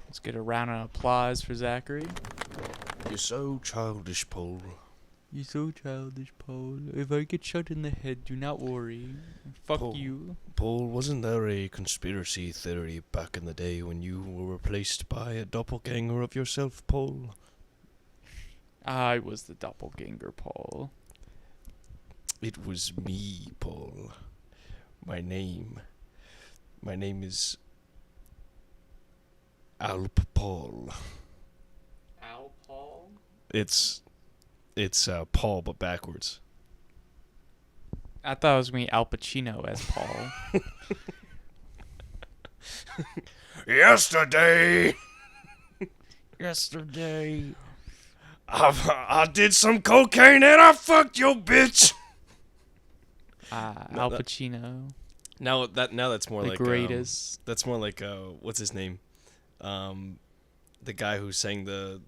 Let's get a round of applause for Zachary. You're so childish, Paul. You're so childish, Paul. If I get shot in the head, do not worry. Fuck Paul. you. Paul, wasn't there a conspiracy theory back in the day when you were replaced by a doppelganger of yourself, Paul? I was the doppelganger, Paul. It was me, Paul. My name is Alp Paul. Al Paul? It's Paul, but backwards. I thought it was me, Al Pacino, as Paul. Yesterday, I did some cocaine and I fucked your bitch. Al Pacino. Now that's more The like greatest. that's more like what's his name? The guy who sang the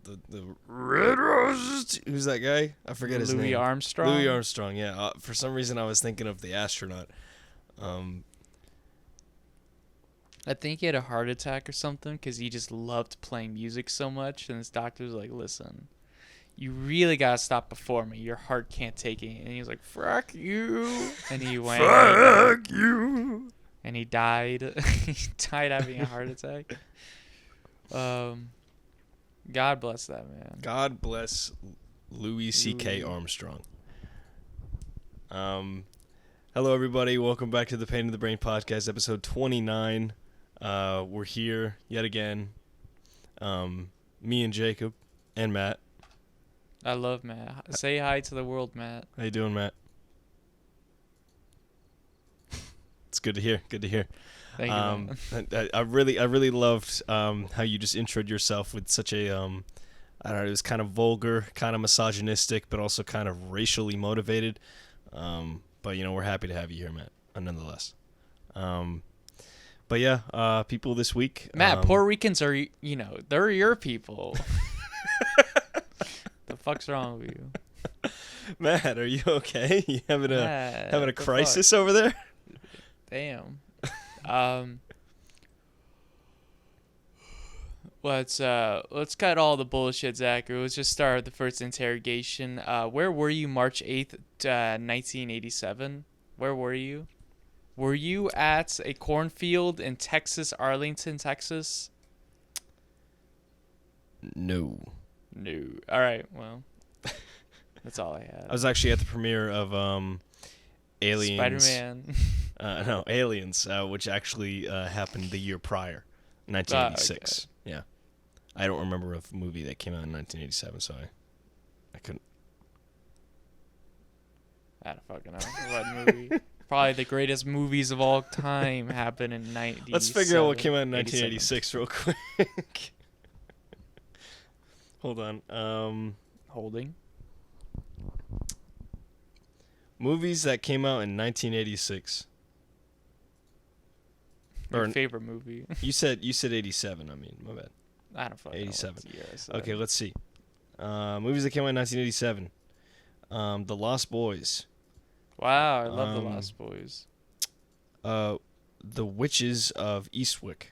Red Roses. Who's that guy? I forget his name. Louis Armstrong? Louis Armstrong, yeah. For some reason, I was thinking of the astronaut. I think he had a heart attack or something because he just loved playing music so much. And his doctor was like, listen, you really got to stop performing. Your heart can't take it. And he was like, fuck you. And he went. Fuck you. And he died. He died having a heart attack. God bless that man. God bless Louis C.K. Armstrong. Hello, everybody. Welcome back to the Pain in the Brain podcast, episode 29. We're here yet again. Me and Jacob and Matt. I love Matt. Say hi to the world, Matt. How you doing, Matt? It's good to hear. Good to hear. Thank you, Matt. I really loved how you just introed yourself with such a I don't know, it was kind of vulgar, kind of misogynistic, but also kind of racially motivated. But we're happy to have you here, Matt, nonetheless. But yeah, people this week. Matt, Puerto Ricans are, they're your people. The fuck's wrong with you? Matt, are you okay? You having a crisis fuck? over there? Damn. Let's cut all the bullshit, Zachary. Let's just start the first interrogation. Where were you March 8th, 1987? Where were you? Were you at a cornfield in Texas, Arlington, Texas? No. All right, well, that's all I had. I was actually at the premiere of Aliens. Spider-Man. No, Aliens, which actually happened the year prior, 1986. Okay. Yeah. I don't remember a movie that came out in 1987, so I couldn't. I don't fucking know. What movie? Probably the greatest movies of all time happened in 1987. Let's figure out what came out in 1986 real quick. Hold on. Holding. Movies that came out in 1986. Your favorite movie? You said 87. I mean, my bad. I don't fucking 87. know what year I said. Okay, let's see. Movies that came out in 1987. The Lost Boys. Wow, I love The Lost Boys. The Witches of Eastwick.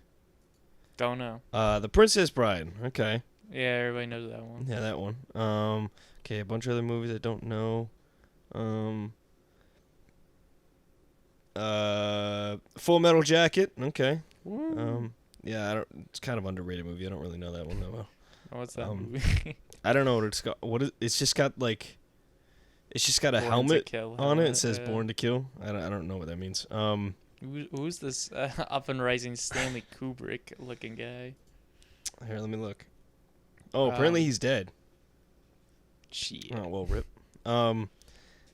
Don't know. The Princess Bride. Okay. Yeah, everybody knows that one. Yeah, that one. Okay, a bunch of other movies I don't know. Full Metal Jacket. Okay. Yeah, it's kind of underrated movie. I don't really know that one that well. What's that movie? I don't know what it's got. It's just got like, it's just got a Born helmet to Kill on it. It says yeah. "Born to Kill." I don't know what that means. Who's this up and rising Stanley Kubrick looking guy? Here, let me look. Oh, apparently he's dead. Shit. Oh, well, rip.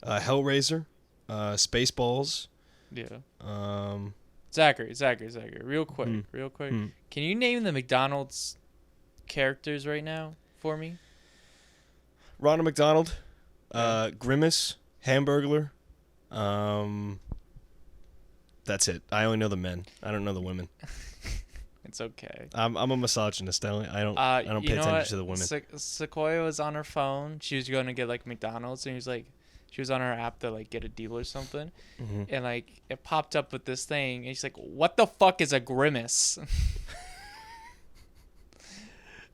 Hellraiser, Spaceballs. Yeah. Zachary, real quick. Can you name the McDonald's characters right now for me? Ronald McDonald, Grimace, Hamburglar. That's it. I only know the men. I don't know the women. It's okay. I'm a misogynist. I don't pay attention to the women. Sequoia was on her phone. She was going to get like McDonald's, and he was like, she was on her app to like get a deal or something, and like it popped up with this thing, and she's like, "What the fuck is a grimace?"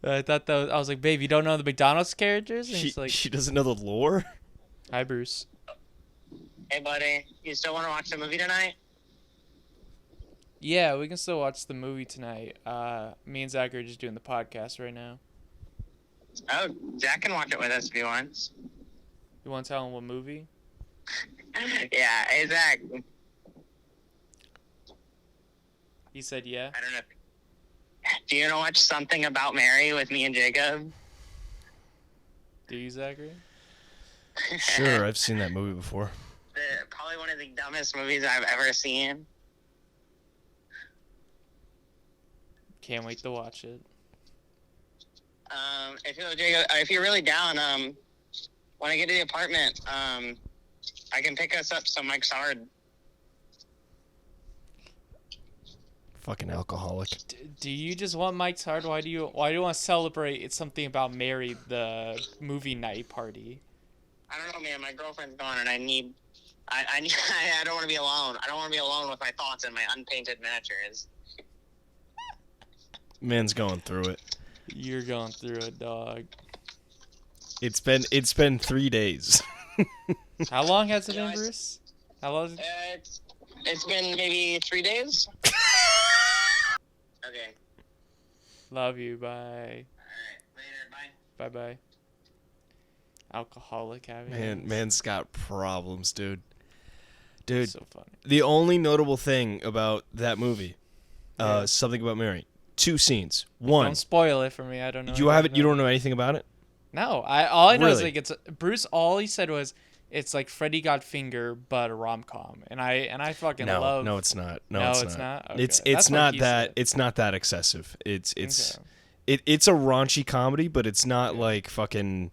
I thought that was, I was like, babe, you don't know the McDonald's characters? And She he's like, she doesn't know the lore. hi, Bruce. Hey, buddy, you still want to watch the movie tonight? Yeah, we can still watch the movie tonight. Me and Zach are just doing the podcast right now. Oh, Zach can watch it with us if he wants. You want to tell him what movie? Yeah, hey, Zach. He said yeah. I don't know. Do you want to watch Something About Mary with me and Jacob? Do you, Zachary? Sure, I've seen that movie before. Probably one of the dumbest movies I've ever seen. Can't wait to watch it. If you're really down, when I get to the apartment, I can pick us up some Mike's Hard. Fucking alcoholic. Do you just want Mike's Hard? Why do you want to celebrate It's Something About Mary, the movie night party? I don't know, man. My girlfriend's gone, and I don't want to be alone. I don't want to be alone with my thoughts and my unpainted miniatures. Man's going through it. You're going through it, dog. It's been 3 days. How long has it been, Guys, Bruce? How long? Has it... It's been maybe 3 days. Okay. Love you. Bye. All right. Later. Bye. Bye. Alcoholic having. Man's got problems, dude. Dude, So funny. the only notable thing about that movie, Yeah. Something About Mary, 2 scenes. One, Don't spoil it for me. I don't know. you have it. anything You about don't know anything about it. No, all I know is Really? like it's Bruce. All he said was it's like Freddy Got Finger, but a rom com, and I fucking love. No, it's not. No, No, it's not? Okay. It's That's what not he that. said. It's not that excessive. It's Okay. it's a raunchy comedy, but it's not like fucking.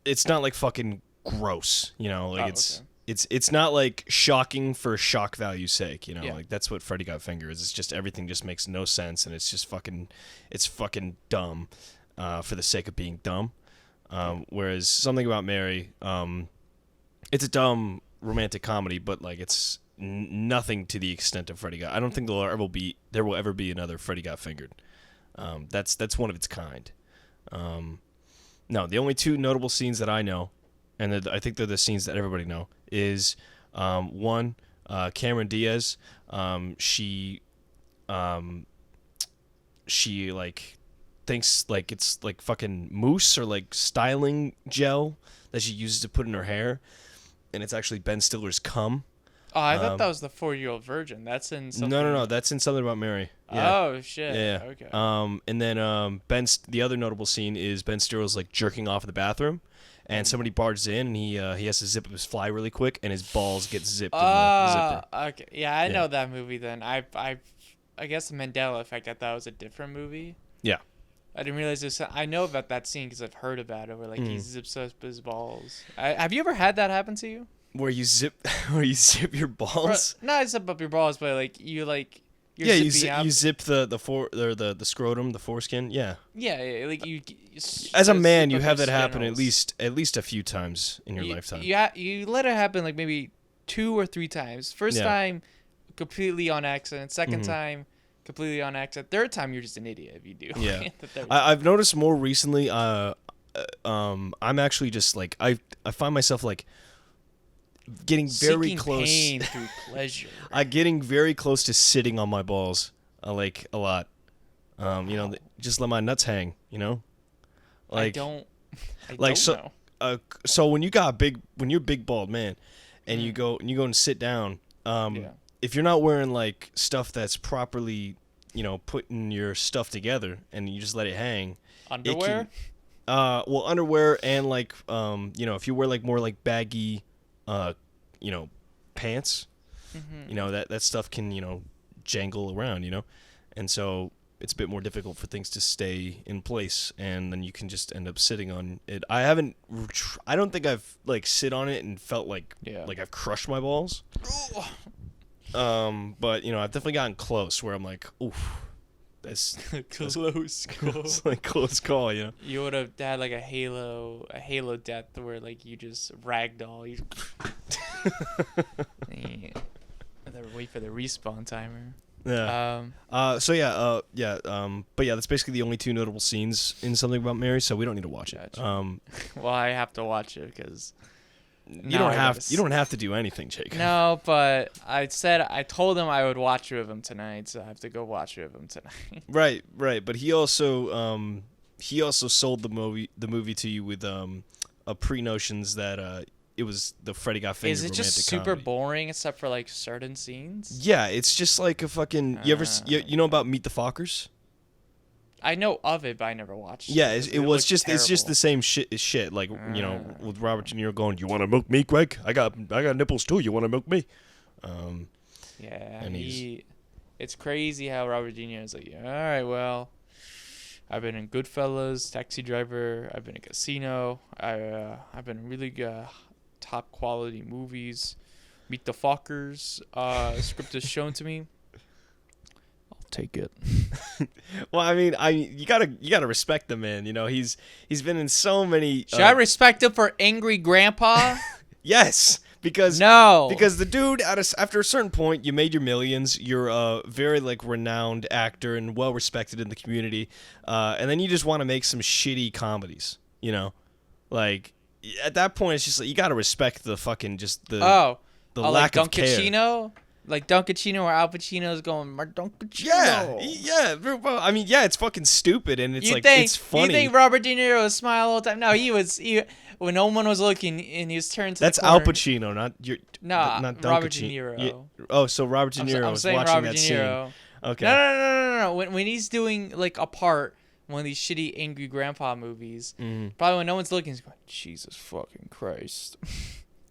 It's not like fucking gross. You know, like Oh, it's not like shocking for shock value's sake. You know, Yeah. like that's what Freddy Got Finger is. It's just everything just makes no sense, and it's just fucking. It's fucking dumb, for the sake of being dumb. Whereas Something About Mary, it's a dumb romantic comedy, but like it's nothing to the extent of Freddy Got. I don't think there will ever be another Freddy Got Fingered. That's one of its kind. No, the only 2 notable scenes that I know, and I think they're the scenes that everybody know, is one, Cameron Diaz. She like thinks like it's like fucking mousse or like styling gel that she uses to put in her hair, and it's actually Ben Stiller's cum. Oh, I thought that was the 4-year-old virgin. That's in something. No, that's in Something About Mary. Yeah. Oh shit. Yeah. Okay. And then the other notable scene is Ben Stiller's like jerking off in the bathroom, and somebody barges in, and he has to zip up his fly really quick, and his balls get zipped in the zipper. Okay. Yeah, I Yeah. know that movie. Then I guess the Mandela Effect. I thought it was a different movie. Yeah. I didn't realize this. I know about that scene because I've heard about it, where like he zips up his balls. Have you ever had that happen to you? Where you zip your balls? Not zip up your balls, but like you're Yeah, you zipping up. zip the scrotum, the foreskin. Yeah. Yeah, like you. As a man, zip you up have your that happen at genitals. least a few times in your lifetime. You let it happen like maybe 2 or 3 times. First Yeah. time, completely on accident. Second Mhm. time, completely on accident. Third time, you're just an idiot if you do. Yeah. The third I've noticed more recently. I'm actually just like I find myself like getting very Seeking close. pain through pleasure. Getting very close to sitting on my balls. Like a lot. Just let my nuts hang. You know. I don't like know. So when you're a big bald man, and you go and sit down. Yeah. If you're not wearing like stuff that's properly, putting your stuff together, and you just let it hang. Underwear? Well, underwear and like, if you wear like more like baggy, pants, that stuff can, jangle around, and so it's a bit more difficult for things to stay in place, and then you can just end up sitting on it. I don't think I've like sit on it and felt like, like I've crushed my balls. But I've definitely gotten close where I'm like, oof. That's Close call. it's like close call, You would have had like a halo death where like you just ragdoll. Yeah. And then wait for the respawn timer. Yeah. But yeah, that's basically the only two notable scenes in Something About Mary, so we don't need to watch it. Gotcha. Well, I have to watch it because you don't have to do anything, Jake. No, but I told him I would watch it with him tonight, so I have to go watch it with him tonight. Right. But he also sold the movie to you with a pre-notions that it was the Freddy Got Fingered Is it romantic just super comedy. boring except for like certain scenes? Yeah, it's just like a fucking. You know about Meet the Fockers? I know of it, but I never watched. Yeah, it. it's just the same shit. Like with Robert De Niro going, "You want to milk me, Greg? I got nipples too. You want to milk me?" Yeah, and it's crazy how Robert De Niro is like, all right, well, I've been in Goodfellas, Taxi Driver, I've been in Casino, I've been in really top quality movies. Meet the Fockers, script is shown to me. I'll take it. Well, I mean, you gotta respect the man. You know, he's been in so many. Should I respect him for Angry Grandpa? Yes, because the dude after a certain point, you made your millions. You're a very like renowned actor and well respected in the community, and then you just want to make some shitty comedies. You know, like at that point, it's just like you gotta respect the fucking just the lack like of care. Dunkachino? Like Dunkachino or Al Pacino's going, my Dunkachino. Yeah. Well, I mean, yeah, it's fucking stupid, and it's it's funny. You think Robert De Niro was smiling all the time? No, he when no one was looking, and he was turned to That's the corner. Al Pacino, not Robert De Dunkachino. Niro. Yeah. So Robert De Niro was watching Robert that De scene. Niro. Okay. No. When he's doing like a part, one of these shitty Angry Grandpa movies, probably when no one's looking, he's going, Jesus fucking Christ.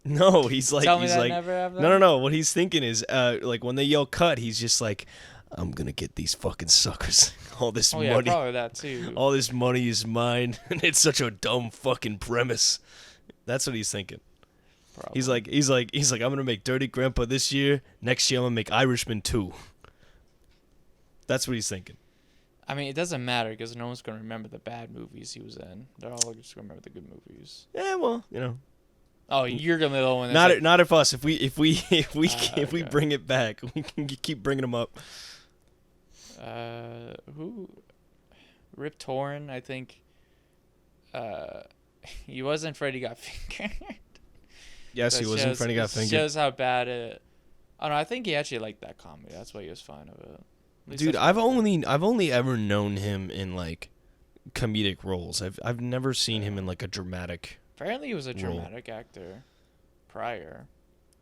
No, he's like, Tell me that never happened? No. What he's thinking is, like when they yell cut, he's just like, I'm gonna get these fucking suckers. All this money. Yeah, probably that too. All this money is mine, and it's such a dumb fucking premise. That's what he's thinking. Probably. He's like, I'm gonna make Dirty Grandpa this year. Next year, I'm gonna make Irishman 2. That's what he's thinking. I mean, it doesn't matter because no one's gonna remember the bad movies he was in. They're all just gonna remember the good movies. Yeah, well, you know. Oh, you're gonna be the one. That's not if us. If we bring it back, we can keep bringing them up. Who? Rip Torn, I think. He wasn't Freddy Got Fingered. Yes, he wasn't Freddy Got Fingered. Shows how bad it. I don't know. I think he actually liked that comedy. That's why he was fine of it. Dude, I've only ever known him in like comedic roles. I've never seen him in like a dramatic. Apparently, he was a dramatic actor prior.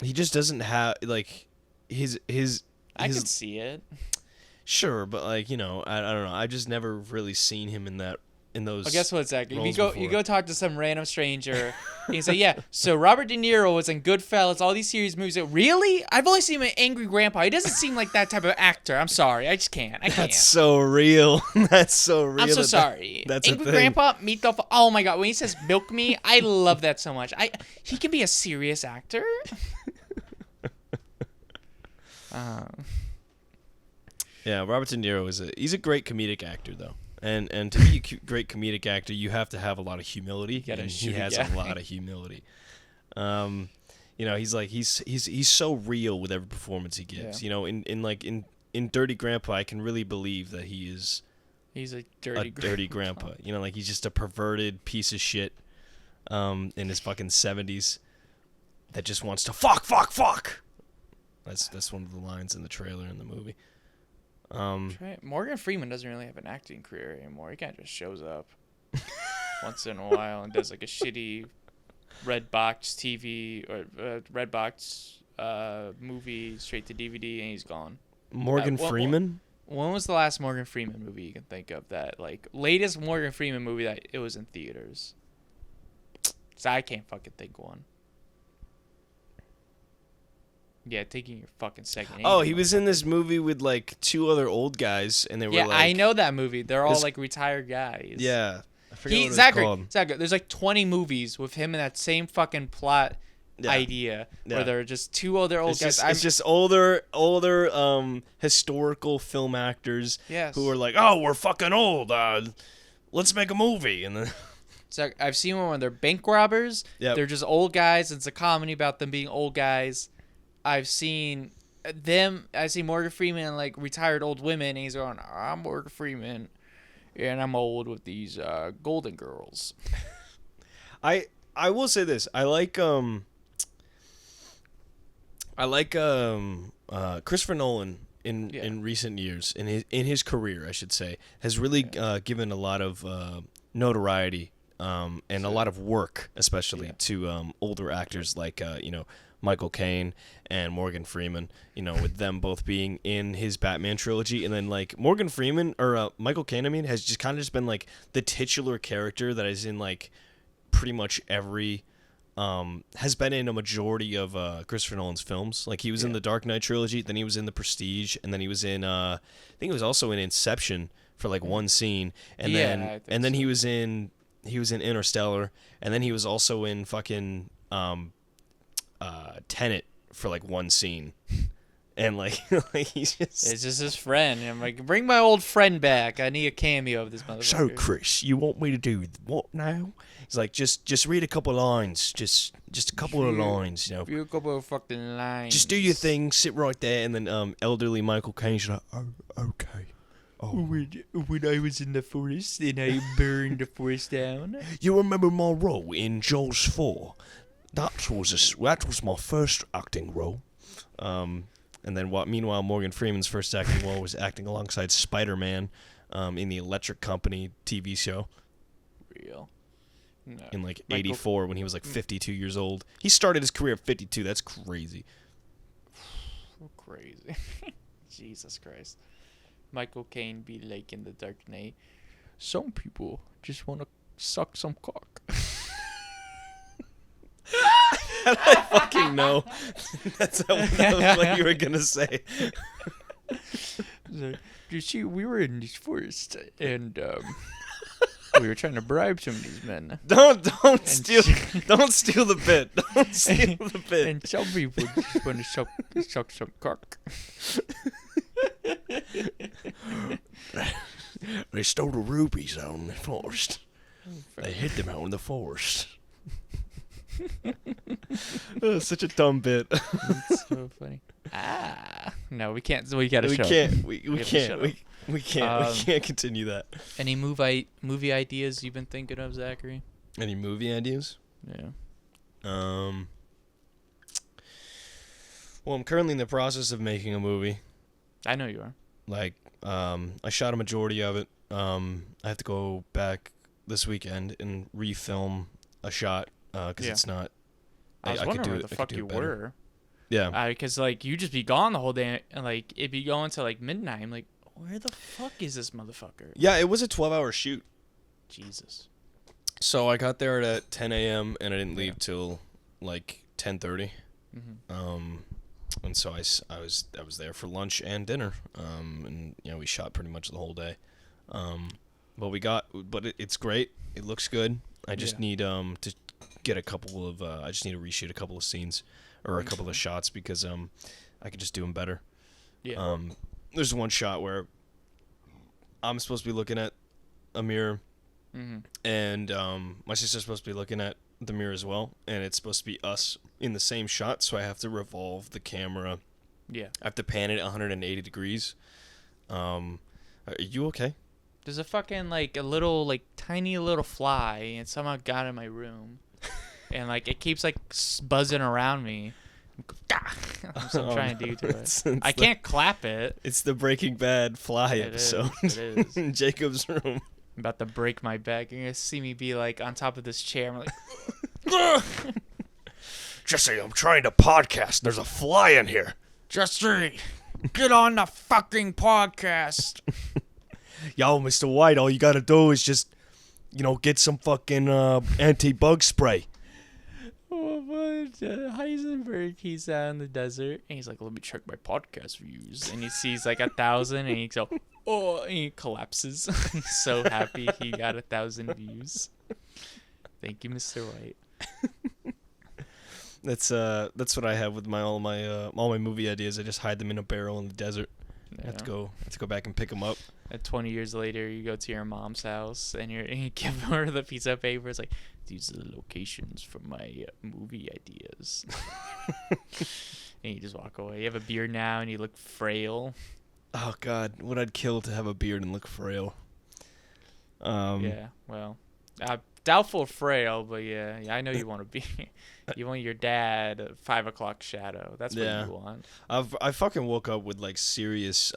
He just doesn't have like his. I could see it. Sure, but like I don't know. I just never really seen him in those. Well, guess what, Zach? If before. you go talk to some random stranger, you can say, yeah. So Robert De Niro was in Goodfellas, all these series movies. Really? I've only seen him in Angry Grandpa. He doesn't seem like that type of actor. I'm sorry, I just can't. That's so real. That's so real. I'm so sorry. That's Angry Grandpa, Meet the. Oh my God, when he says "milk me," I love that so much. He can be a serious actor. Yeah, Robert De Niro he's a great comedic actor though. And to be a great comedic actor, you have to have a lot of humility, and he has a lot of humility. He's so real with every performance he gives. Yeah. In Dirty Grandpa, I can really believe that he's a dirty grandpa. Like he's just a perverted piece of shit in his fucking 70s that just wants to fuck. That's one of the lines in the trailer in the movie. Morgan Freeman doesn't really have an acting career anymore. He kind of just shows up once in a while and does like a shitty red box TV or red box movie straight to DVD, and he's gone. Morgan Freeman? When was the last Morgan Freeman movie you can think of that like latest Morgan Freeman movie that it was in theaters? So I can't fucking think one. Yeah, taking your fucking second. Oh, he was in this movie with like two other old guys, and they were like... Yeah, I know that movie. They're all like retired guys. Yeah. I forget what it's called. Zachary, there's like 20 movies with him in that same fucking plot idea where they're just two other old guys. It's just older historical film actors who are like, oh, we're fucking old. Let's make a movie. And then... So I've seen one where they're bank robbers. Yep. They're just old guys. It's a comedy about them being old guys. I've seen them. I see Morgan Freeman and like retired old women, and he's going, "I'm Morgan Freeman, and I'm old with these Golden Girls." I will say this. I like Christopher Nolan in recent years in his career, I should say, has really given a lot of notoriety and a lot of work, especially to older actors like Michael Caine and Morgan Freeman. With them both being in his Batman trilogy, and then like Morgan Freeman or Michael Caine, has just kind of been like the titular character that is in like pretty much every. Has been in a majority of Christopher Nolan's films. Like he was in the Dark Knight trilogy, then he was in The Prestige, and then he was in I think he was also in Inception for like one scene, and then he was in Interstellar, and then he was also in fucking Tenet for like one scene. And like he's just... It's just his friend. And I'm like, bring my old friend back. I need a cameo of this motherfucker. So, Chris, you want me to do what now? He's like, just read a couple of lines. Just a couple of lines, Read a couple of fucking lines. Just do your thing, sit right there, and then elderly Michael Caine's like, oh, okay. Oh. When I was in the forest and I burned the forest down. You remember my role in Jaws 4? That was my first acting role. And then, meanwhile, Morgan Freeman's first acting role was acting alongside Spider-Man in the Electric Company TV show. Real. No. In like 84 when he was like 52 years old. He started his career at 52. That's crazy. Crazy. Jesus Christ. Michael Caine be like in The Dark Knight. Some people just want to suck some cock. I fucking know. That's what you were gonna say. So, you see, we were in this forest, and we were trying to bribe some of these men. Don't steal the bit. Don't steal the bit. And some people just want to suck some cock. They stole the rubies out in the forest. They hid them out in the forest. Oh, such a dumb bit. It's so funny. No, we can't. We gotta we shut can't. up. We can't. We can't continue that. Any movie ideas you've been thinking of, Zachary? Any movie ideas? Yeah. Well, I'm currently in the process of making a movie. I know you are. Like, I shot a majority of it. I have to go back this weekend and refilm a shot. Because it's not. I was wondering where the fuck you were. Yeah. Because like you just be gone the whole day, and like it'd be going to like midnight. I'm like, where the fuck is this motherfucker? Yeah, it was a 12-hour shoot. Jesus. So I got there at 10 a.m. and I didn't leave till like 10:30. Mm-hmm. And so I was there for lunch and dinner. And we shot pretty much the whole day. But it's great. It looks good. I just need to get a couple of I just need to reshoot a couple of scenes or a couple of shots because I could just do them better. Yeah. There's one shot where I'm supposed to be looking at a mirror, and my sister's supposed to be looking at the mirror as well, and it's supposed to be us in the same shot, so I have to revolve the camera. Yeah. I have to pan it 180 degrees. Are you okay? There's a fucking like a little like tiny little fly and somehow got in my room. And like it keeps like buzzing around me. So I'm trying to do to it. I can't clap it. It's the Breaking Bad fly episode. It is. In Jacob's room. I'm about to break my back. You're gonna see me be like on top of this chair. I'm like, Jesse, I'm trying to podcast. There's a fly in here. Jesse, get on the fucking podcast. Yo, Mr. White, all you gotta do is just, get some fucking anti-bug spray. Heisenberg, he's out in the desert, and he's like, let me check my podcast views. And he sees like 1,000, and he goes, oh, and he collapses. He's so happy he got 1,000 views. Thank you, Mr. White. That's what I have with all my movie ideas. I just hide them in a barrel in the desert. Yeah. I have to go back and pick them up. And 20 years later, you go to your mom's house and you give her the piece of paper. It's like, these are the locations for my movie ideas. And you just walk away. You have a beard now and you look frail. Oh God, what I'd kill to have a beard and look frail. Yeah, well, doubtful frail, but yeah, I know you want to be. You want your dad 5 o'clock shadow. That's what you want. I fucking woke up with like serious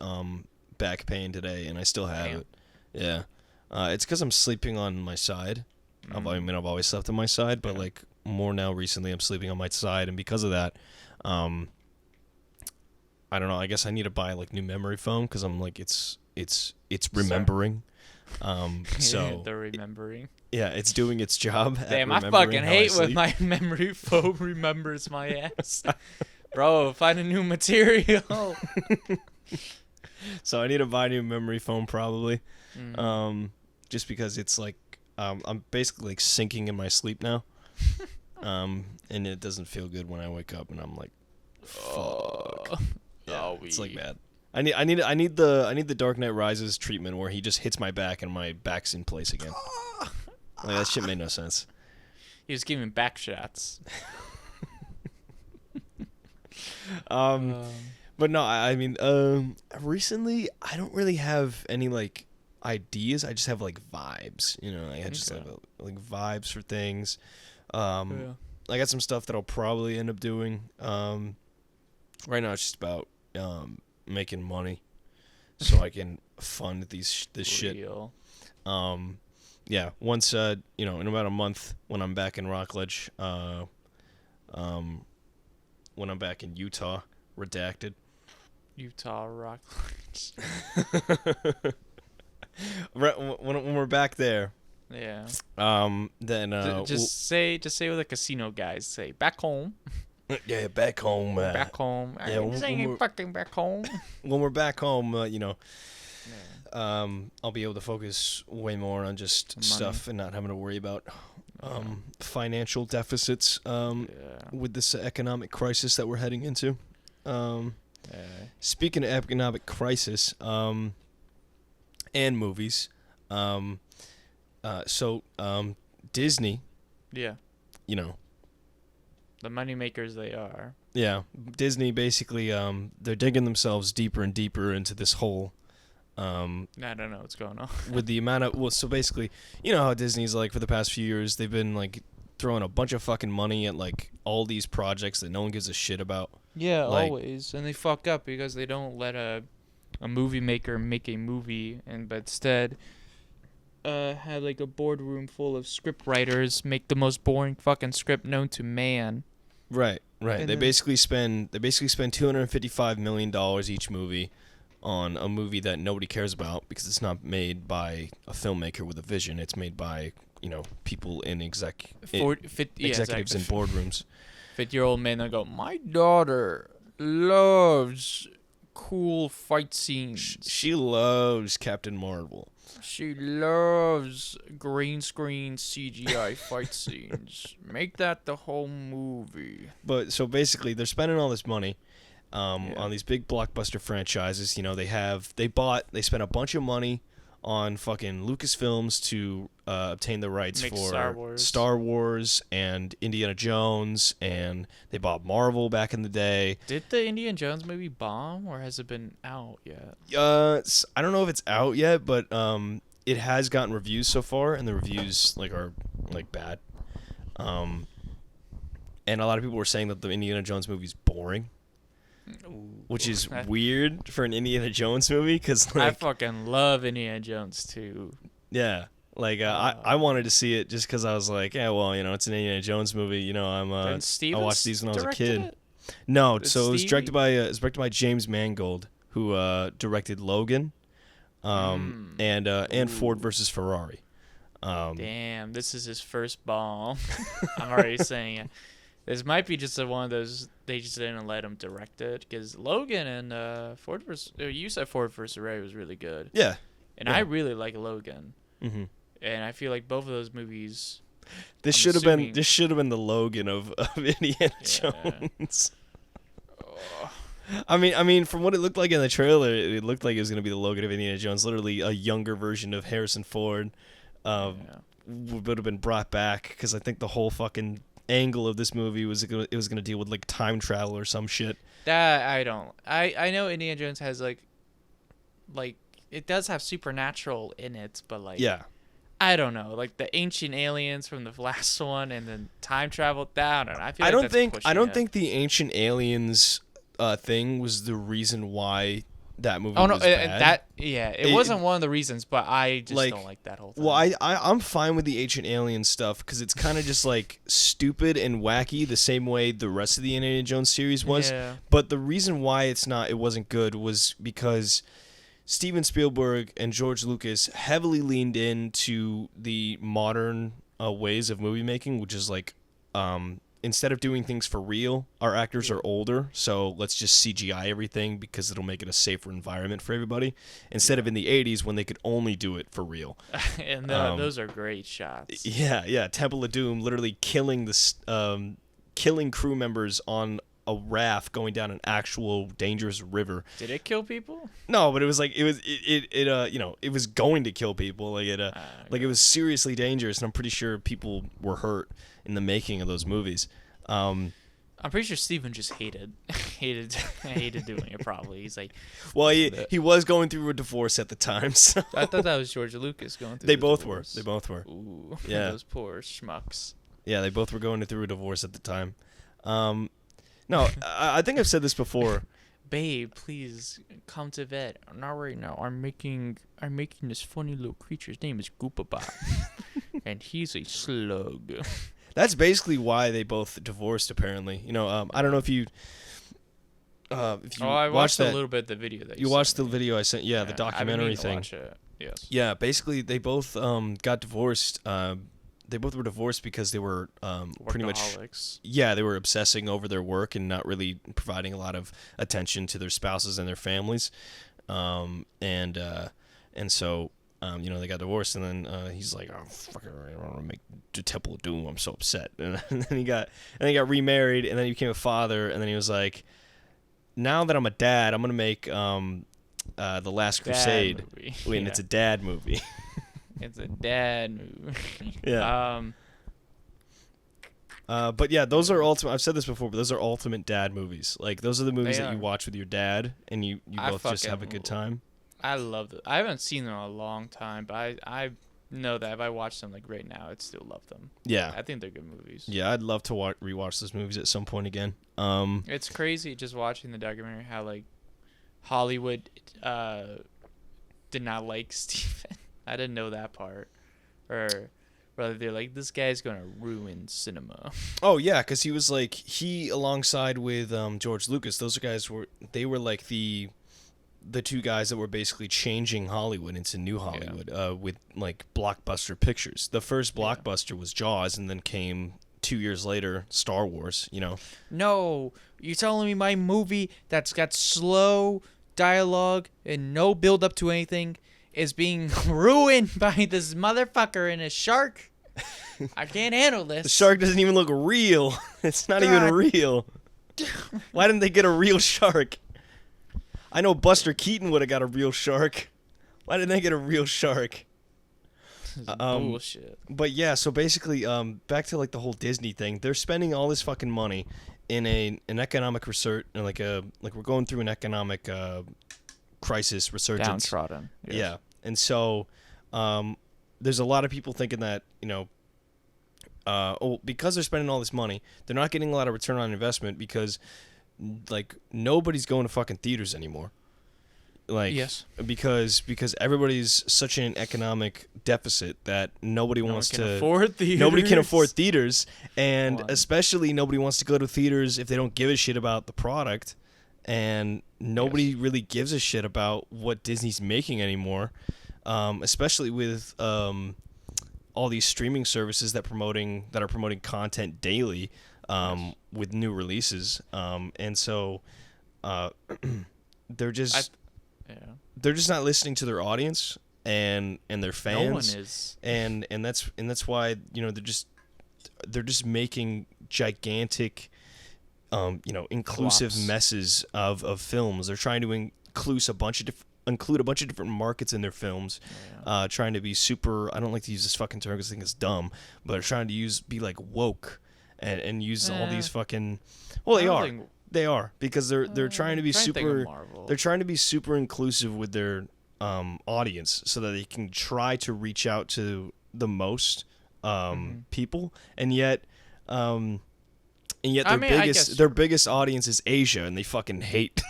back pain today, and I still have it. Yeah, it's because I'm sleeping on my side. I've always slept on my side, but like more now recently, I'm sleeping on my side, and because of that, I don't know. I guess I need to buy like new memory foam because I'm like it's remembering. So the remembering. It's doing its job. Damn, I fucking hate when my memory foam remembers my ass. Bro, find a new material. So I need to buy new memory foam probably. Just because it's like I'm basically like sinking in my sleep now. And it doesn't feel good when I wake up and I'm like, fuck. It's like bad. I need the Dark Knight Rises treatment where he just hits my back and my back's in place again. Like, that shit made no sense. He was giving back shots. But no, I mean, recently I don't really have any like ideas. I just have like vibes, you know. I just have like vibes for things. I got some stuff that I'll probably end up doing. Right now it's just about making money so I can fund this shit. Yeah, once you know, in about a month when I'm back in Rockledge, when I'm back in Utah, redacted. Utah Rockledge. When we're back there. Yeah. Then just say with the casino guys, say back home. Yeah, back home. Back home. Yeah, I'm saying fucking back home. When we're back home, you know, I'll be able to focus way more on just Money. stuff and not having to worry about financial deficits with this economic crisis that we're heading into. Speaking of economic crisis and movies, so Disney, yeah, you know, the money makers they are. Yeah, Disney basically they're digging themselves deeper and deeper into this hole. I don't know what's going on. With the amount of so basically, you know how Disney's like for the past few years they've been like throwing a bunch of fucking money at like all these projects that no one gives a shit about. Yeah, like, always, and they fuck up because they don't let a movie maker make a movie, but instead had like a boardroom full of script writers make the most boring fucking script known to man. Right. And They basically spend $255 million each movie on a movie that nobody cares about because it's not made by a filmmaker with a vision. It's made by, you know, people in executives in boardrooms. 50-year-old men that go, my daughter loves cool fight scenes. She loves Captain Marvel. She loves green screen CGI fight scenes. Make that the whole movie. But so basically, they're spending all this money on these big blockbuster franchises. You know, they spent a bunch of money on fucking Lucasfilms to obtain the rights for Star Wars and Indiana Jones, and they bought Marvel back in the day. Did the Indiana Jones movie bomb, or has it been out yet? I don't know if it's out yet, but it has gotten reviews so far, and the reviews are bad. And a lot of people were saying that the Indiana Jones movie's boring. Ooh, which is weird for an Indiana Jones movie because I fucking love Indiana Jones too. Yeah, I wanted to see it just because I was like, yeah, well, you know, it's an Indiana Jones movie. You know, I watched these when I was a kid. It? No, so it was directed by James Mangold, who directed Logan, and Ford versus Ferrari. Damn, this is his first bomb. I'm already saying it. This might be just one of those, they just didn't let him direct it, because Logan and Ford vs. You said Ford vs. Ferrari was really good. Yeah. And I really like Logan. Mm-hmm. And I feel like both of those movies. This should have been the Logan of Indiana Jones. I mean, from what it looked like in the trailer, it looked like it was gonna be the Logan of Indiana Jones, literally a younger version of Harrison Ford. Yeah. Would have been brought back because I think the whole fucking angle of this movie was it was gonna deal with like time travel or some shit. That I don't. I know Indiana Jones has like it does have supernatural in it, but like Yeah. I don't know, like the ancient aliens from the last one, and then time travel down. And I feel I like don't that's think pushing I don't it. think the ancient aliens thing was the reason why that movie Oh no, was bad. it wasn't one of the reasons, but I just like, don't like that whole thing. Well, I'm fine with the ancient alien stuff because it's kind of just like stupid and wacky the same way the rest of the Indiana Jones series was. Yeah. But the reason why it wasn't good was because Steven Spielberg and George Lucas heavily leaned into the modern ways of movie making, which is like instead of doing things for real, our actors are older, so let's just CGI everything because it'll make it a safer environment for everybody. Instead of in the 80s when they could only do it for real. And those are great shots. Yeah. Temple of Doom literally killing killing crew members on a raft going down an actual dangerous river. Did it kill people? No, but it was like it was going to kill people. Like it was seriously dangerous, and I'm pretty sure people were hurt in the making of those movies. I'm pretty sure Steven just hated doing it. Probably he's like, well, he was going through a divorce at the time. So. I thought that was George Lucas going through. They the both divorce. were. They both were. Ooh, Yeah. Those poor schmucks. Yeah, they both were going through a divorce at the time. No, I think I've said this before. Babe, please come to bed. Not right now. I'm making this funny little creature. His name is Goopabop, and he's a slug. That's basically why they both divorced. Apparently, I don't know if you I watched a little bit of the video that you watched the video I sent. Yeah, the I documentary haven't meaning to thing. watch it. Yes. Yeah, basically they both got divorced. They both were divorced because they were pretty much Workaholics. they were obsessing over their work and not really providing a lot of attention to their spouses and their families, and so they got divorced, and then he's like, oh fuck it, I want to make the Temple of Doom. I'm so upset, and then he got remarried, and then he became a father, and then he was like, now that I'm a dad, I'm gonna make the Last Crusade. And it's a dad movie. It's a dad movie. Yeah. But yeah, those are ultimate. I've said this before, but those are ultimate dad movies. Like those are the movies that you watch with your dad, and you both just have a good time. I love it. I haven't seen them in a long time, but I know that if I watch them like right now, I'd still love them. Yeah. I think they're good movies. Yeah, I'd love to rewatch those movies at some point again. It's crazy just watching the documentary how like Hollywood did not like Steven. I didn't know that part. Or rather, they're like, this guy's going to ruin cinema. Oh, yeah, because he was like, alongside with George Lucas, those guys were like the two guys that were basically changing Hollywood into new Hollywood with like blockbuster pictures. The first blockbuster was Jaws, and then came 2 years later Star Wars, No, you're telling me my movie that's got slow dialogue and no build up to anything is being ruined by this motherfucker and a shark? I can't handle this. The shark doesn't even look real. It's not even real. Why didn't they get a real shark? I know Buster Keaton would have got a real shark. Why didn't they get a real shark? Bullshit. But yeah, so basically, back to like the whole Disney thing. They're spending all this fucking money in an economic research, and like we're going through an economic crisis resurgence. Downtrodden. Yes. Yeah, and so there's a lot of people thinking that because they're spending all this money, they're not getting a lot of return on investment because like nobody's going to fucking theaters anymore. Like yes. because everybody's such an economic deficit that nobody wants to afford theaters. Nobody can afford theaters, and especially nobody wants to go to theaters if they don't give a shit about the product, and nobody really gives a shit about what Disney's making anymore, especially with all these streaming services that are promoting content daily with new releases, and so they're just not listening to their audience and their fans. No one is. And that's why they're just making gigantic inclusive Flops. messes of films. They're trying to include a bunch of different markets in their films, trying to be super. I don't like to use this fucking term because I think it's dumb, but they're trying to be like woke and use all these fucking. Well, they are because they're trying to be super. They're trying to be super inclusive with their audience so that they can try to reach out to the most people, and yet their biggest audience is Asia, and they fucking hate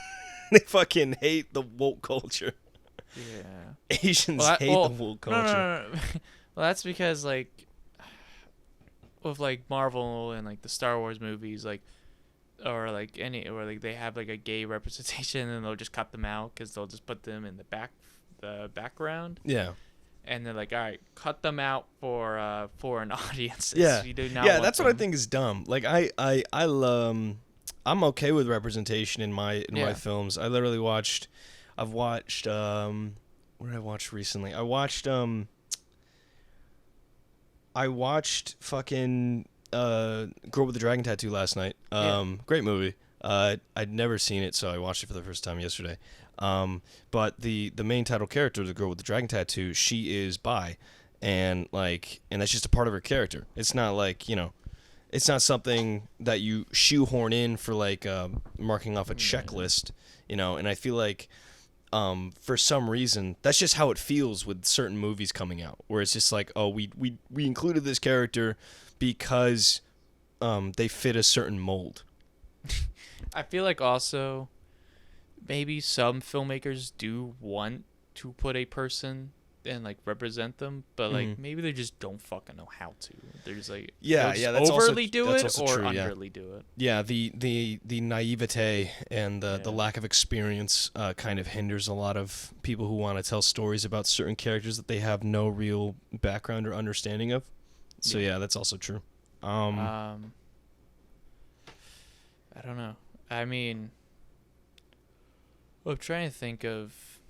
they fucking hate the woke culture. Yeah. Asians hate the woke culture. No. Well, that's because like with like Marvel and like the Star Wars movies, like or like they have like a gay representation and they'll just cut them out because they'll just put them in the background. Yeah. And they're like, all right, cut them out for foreign audiences. Yeah, You do not yeah, want that's them. what I think is dumb. Like I'm okay with representation in my films. I've watched what did I watch recently? I watched fucking Girl with the Dragon Tattoo last night. Great movie. I'd never seen it, so I watched it for the first time yesterday. But the main title character, the girl with the dragon tattoo, she is bi, and that's just a part of her character. It's not like, it's not something that you shoehorn in for like marking off a checklist, and I feel like for some reason that's just how it feels with certain movies coming out, where it's just like, oh, we included this character because they fit a certain mold. I feel like also maybe some filmmakers do want to put a person and like represent them, but like maybe they just don't fucking know how to. They're just like that's overly also, do that's it also or true, underly do it. Yeah, the naivete and the lack of experience kind of hinders a lot of people who want to tell stories about certain characters that they have no real background or understanding of. So yeah, that's also true. I don't know. I mean, I'm trying to think of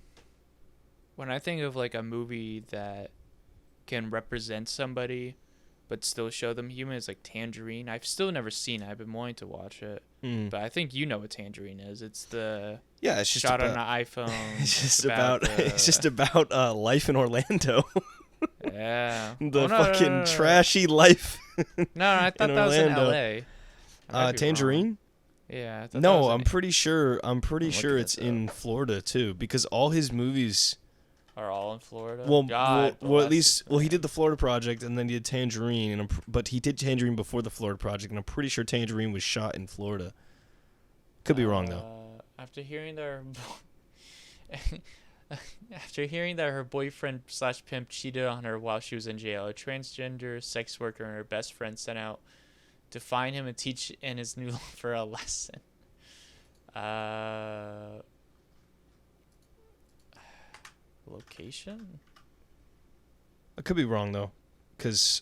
when I think of like a movie that can represent somebody but still show them human. It's like Tangerine. I've still never seen it. I've been wanting to watch it, but I think you know what Tangerine is. It's the it's just shot about, on an iPhone. It's just about life in Orlando. Yeah, the trashy life. No, I thought that was in L.A. Tangerine. Yeah. I No, I'm pretty sure it's in Florida too, because all his movies are all in Florida. Well, at least he did the Florida Project and then he did Tangerine, but he did Tangerine before the Florida Project, and I'm pretty sure Tangerine was shot in Florida. Could be wrong though. After hearing that her boyfriend / pimp cheated on her while she was in jail, a transgender sex worker and her best friend sent out to find him and teach in his new for a lesson. Location? I could be wrong though, because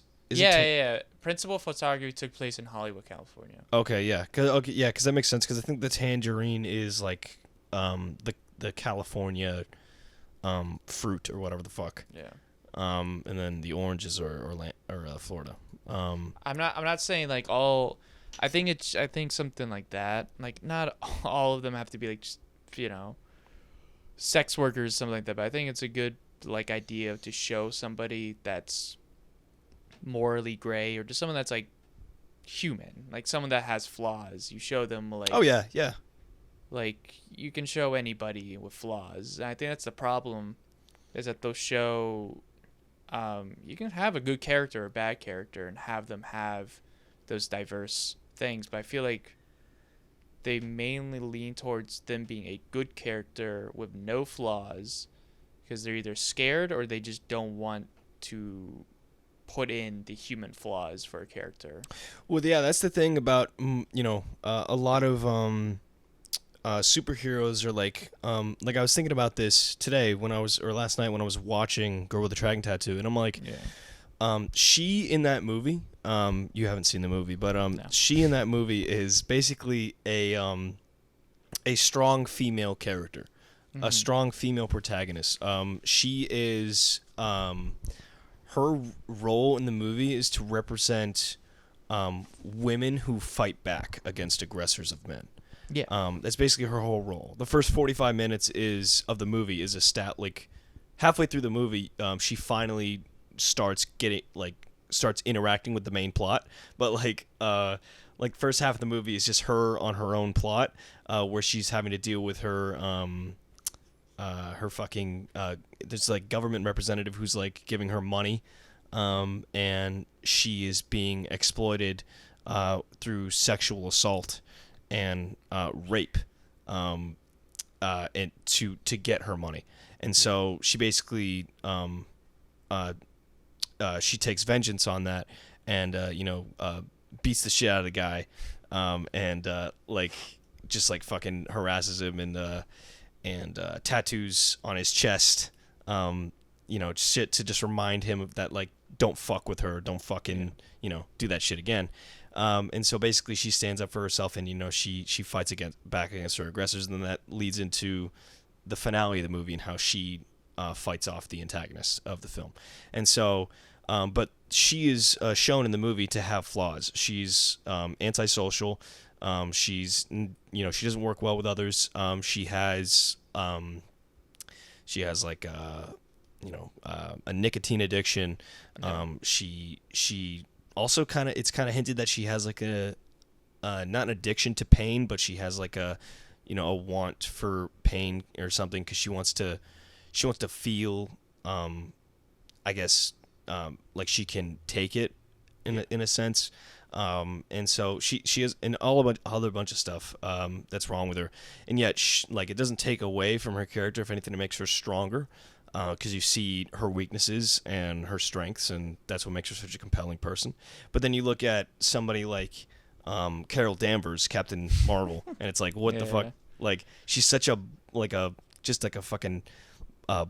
Principal photography took place in Hollywood, California. Okay, yeah, because that makes sense. Because I think the Tangerine is like the California fruit or whatever the fuck. Yeah. And then the oranges are Florida. I'm not saying like all. I think something like that. Like not all of them have to be like just, sex workers, something like that. But I think it's a good like idea to show somebody that's morally gray or just someone that's like human, like someone that has flaws. You show them like. Oh yeah. Like you can show anybody with flaws. And I think that's the problem, is that they'll show. You can have a good character or a bad character and have them have those diverse things, but I feel like they mainly lean towards them being a good character with no flaws because they're either scared or they just don't want to put in the human flaws for a character. Well, yeah, that's the thing about a lot of superheroes are like I was thinking about this today last night when I was watching Girl with the Dragon Tattoo, and I'm like, she in that movie, you haven't seen the movie, but No. she in that movie is basically a strong female character, a strong female protagonist. She is her role in the movie is to represent women who fight back against aggressors of men. Yeah. That's basically her whole role. The first 45 minutes of the movie is a stat. Like halfway through the movie, she finally starts interacting with the main plot. But like first half of the movie is just her on her own plot, where she's having to deal with her fucking there's like government representative who's like giving her money, and she is being exploited through sexual assault and rape, and to get her money. And so she basically she takes vengeance on that, and beats the shit out of the guy, and like just like fucking harasses him, and tattoos on his chest, shit to just remind him of that, like, don't fuck with her, don't fucking do that shit again. And so basically she stands up for herself, and she fights back against her aggressors, and then that leads into the finale of the movie and how she fights off the antagonist of the film. And so but she is shown in the movie to have flaws. She's antisocial. She's she doesn't work well with others. She has like a nicotine addiction. She also it's kind of hinted that she has like a not an addiction to pain, but she has like a want for pain or something, because she wants to feel I guess like she can take it in a sense. And so she has an other bunch of stuff that's wrong with her, and yet it doesn't take away from her character. If anything, it makes her stronger, because you see her weaknesses and her strengths, and that's what makes her such a compelling person. But then you look at somebody like Carol Danvers, Captain Marvel, and it's like, what the fuck? Like, she's such a fucking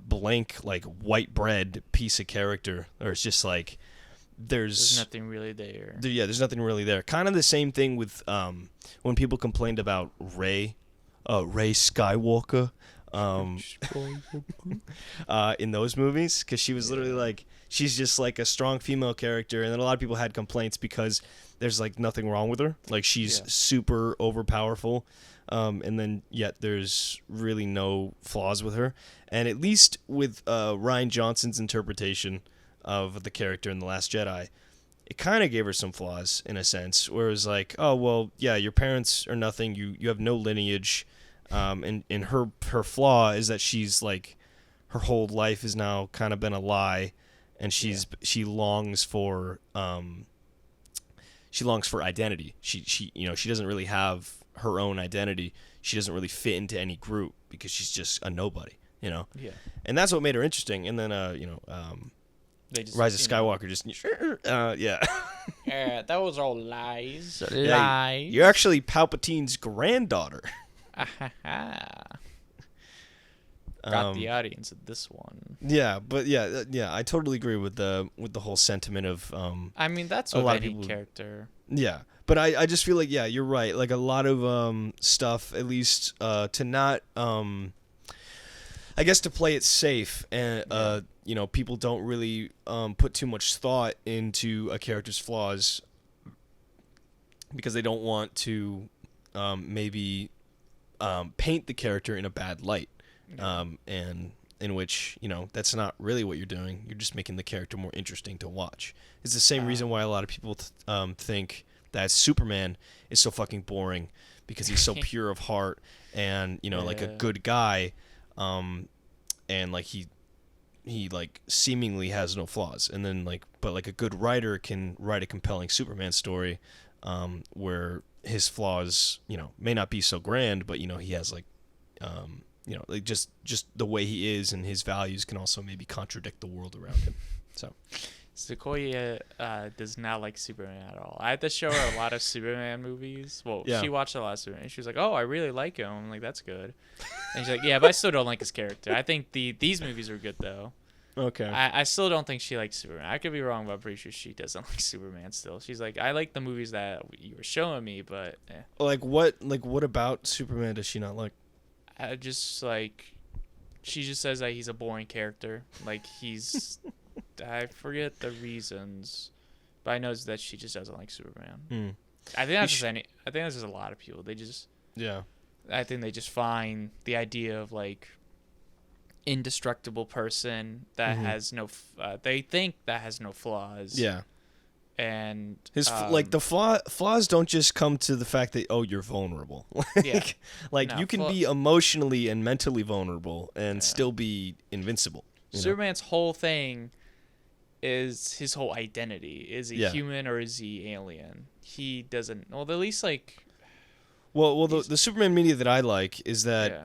blank, like, white bread piece of character, or it's just like there's nothing really there. There's nothing really there. Kind of the same thing with when people complained about Rey Skywalker in those movies, because she was literally like, she's just like a strong female character, and then a lot of people had complaints because there's like nothing wrong with her. Like, she's super overpowerful, and then yet there's really no flaws with her. And at least with Rian Johnson's interpretation of the character in The Last Jedi, it kind of gave her some flaws in a sense, where it was like, oh, well, yeah, your parents are nothing, you have no lineage, and her flaw is that she's like, her whole life has now kind of been a lie, and she longs for identity. She doesn't really have her own identity. She doesn't really fit into any group because she's just a nobody, Yeah. And that's what made her interesting. And then Rise of Skywalker That was all lies. Yeah, Lies. you're actually Palpatine's granddaughter. Got the audience at this one. Yeah, but I totally agree with the whole sentiment of I mean, that's a with lot of any people. character. Yeah, but I just feel like, you're right. Like, a lot of stuff, at least to not I guess to play it safe, and people don't really put too much thought into a character's flaws because they don't want to maybe paint the character in a bad light, and in which that's not really what you're doing. You're just making the character more interesting to watch. It's the same reason why a lot of people think that Superman is so fucking boring, because he's so pure of heart and like a good guy, and like he like seemingly has no flaws, and then but a good writer can write a compelling Superman story where his flaws may not be so grand, but he has just the way he is, and his values can also maybe contradict the world around him. So Sequoia does not like Superman at all. I had to show her a lot of Superman movies. Well, she watched a lot of Superman. She was like, "Oh, I really like him." I'm like, "That's good." And she's like, "Yeah, but I still don't like his character. I think these movies are good though." Okay. I still don't think she likes Superman. I could be wrong, but I'm pretty sure she doesn't like Superman still. She's like, "I like the movies that you were showing me, but." What about Superman does she not like? I just she just says that he's a boring character. Like, he's. I forget the reasons, but I know that she just doesn't like Superman. Mm. I think that's I think that's just a lot of people. They just Yeah. I think they just find the idea of like indestructible person that has no they think that has no flaws. Yeah. And His like the flaws don't just come to the fact that you're vulnerable. Yeah. Like No, you can be emotionally and mentally vulnerable and still be invincible. Superman's whole thing is his whole identity. Is he human or is he alien? He doesn't. Well, at least like. Well, the Superman media that I like is that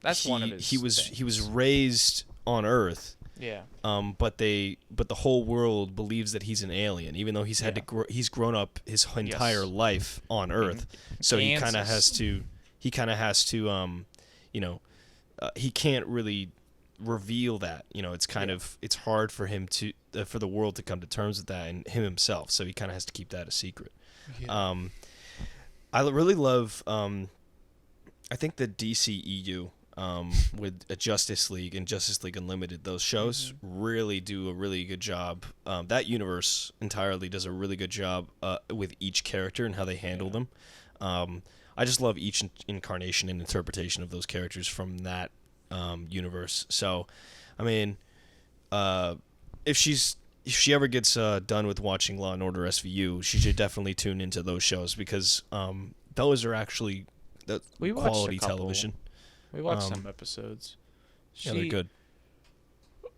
that's one of his he was raised on Earth. Yeah. But the whole world believes that he's an alien, even though he's he's grown up his entire life on Earth. So he kind of has to he can't really reveal that. It's kind of it's hard for him to for the world to come to terms with that, and him himself. So he kind of has to keep that a secret. Yeah. I really love I think the DCEU. With a Justice League and Justice League Unlimited, those shows really do a really good job. That universe entirely does a really good job with each character and how they handle them. I just love each incarnation and interpretation of those characters from that universe. So, I mean, if she ever gets done with watching Law and Order SVU, she should definitely tune into those shows because those are actually quality television. We watched some episodes. They're good.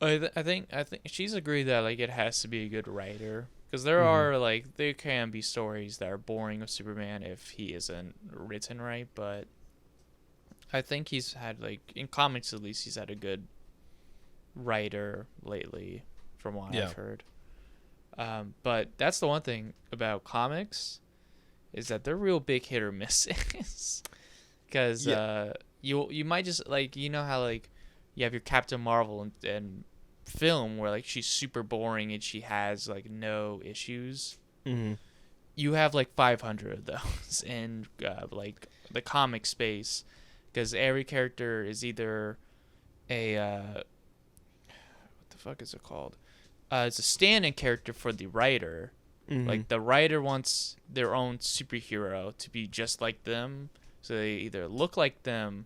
I think she's agreed that like it has to be a good writer because there are like there can be stories that are boring of Superman if he isn't written right, but I think he's had like in comics at least he's had a good writer lately from what I've heard. But that's the one thing about comics is that they're real big hit or misses because you might just like how like you have your Captain Marvel and film where like she's super boring and she has like no issues. You have like 500 of those in like the comic space because every character is either a what the fuck is it called? It's a stand-in character for the writer. Like the writer wants their own superhero to be just like them, so they either look like them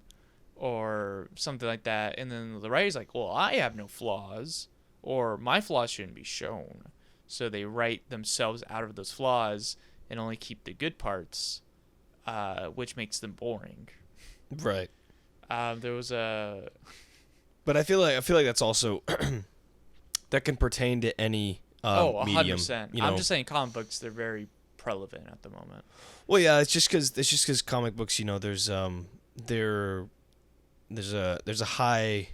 or something like that, and then the writer's like, well, I have no flaws, or my flaws shouldn't be shown, so they write themselves out of those flaws and only keep the good parts, which makes them boring. Right. There was a but I feel like that's also that can pertain to any medium. 100%. I'm just saying comic books, they're very prevalent at the moment. Well, yeah, it's just because comic books, there's there's a high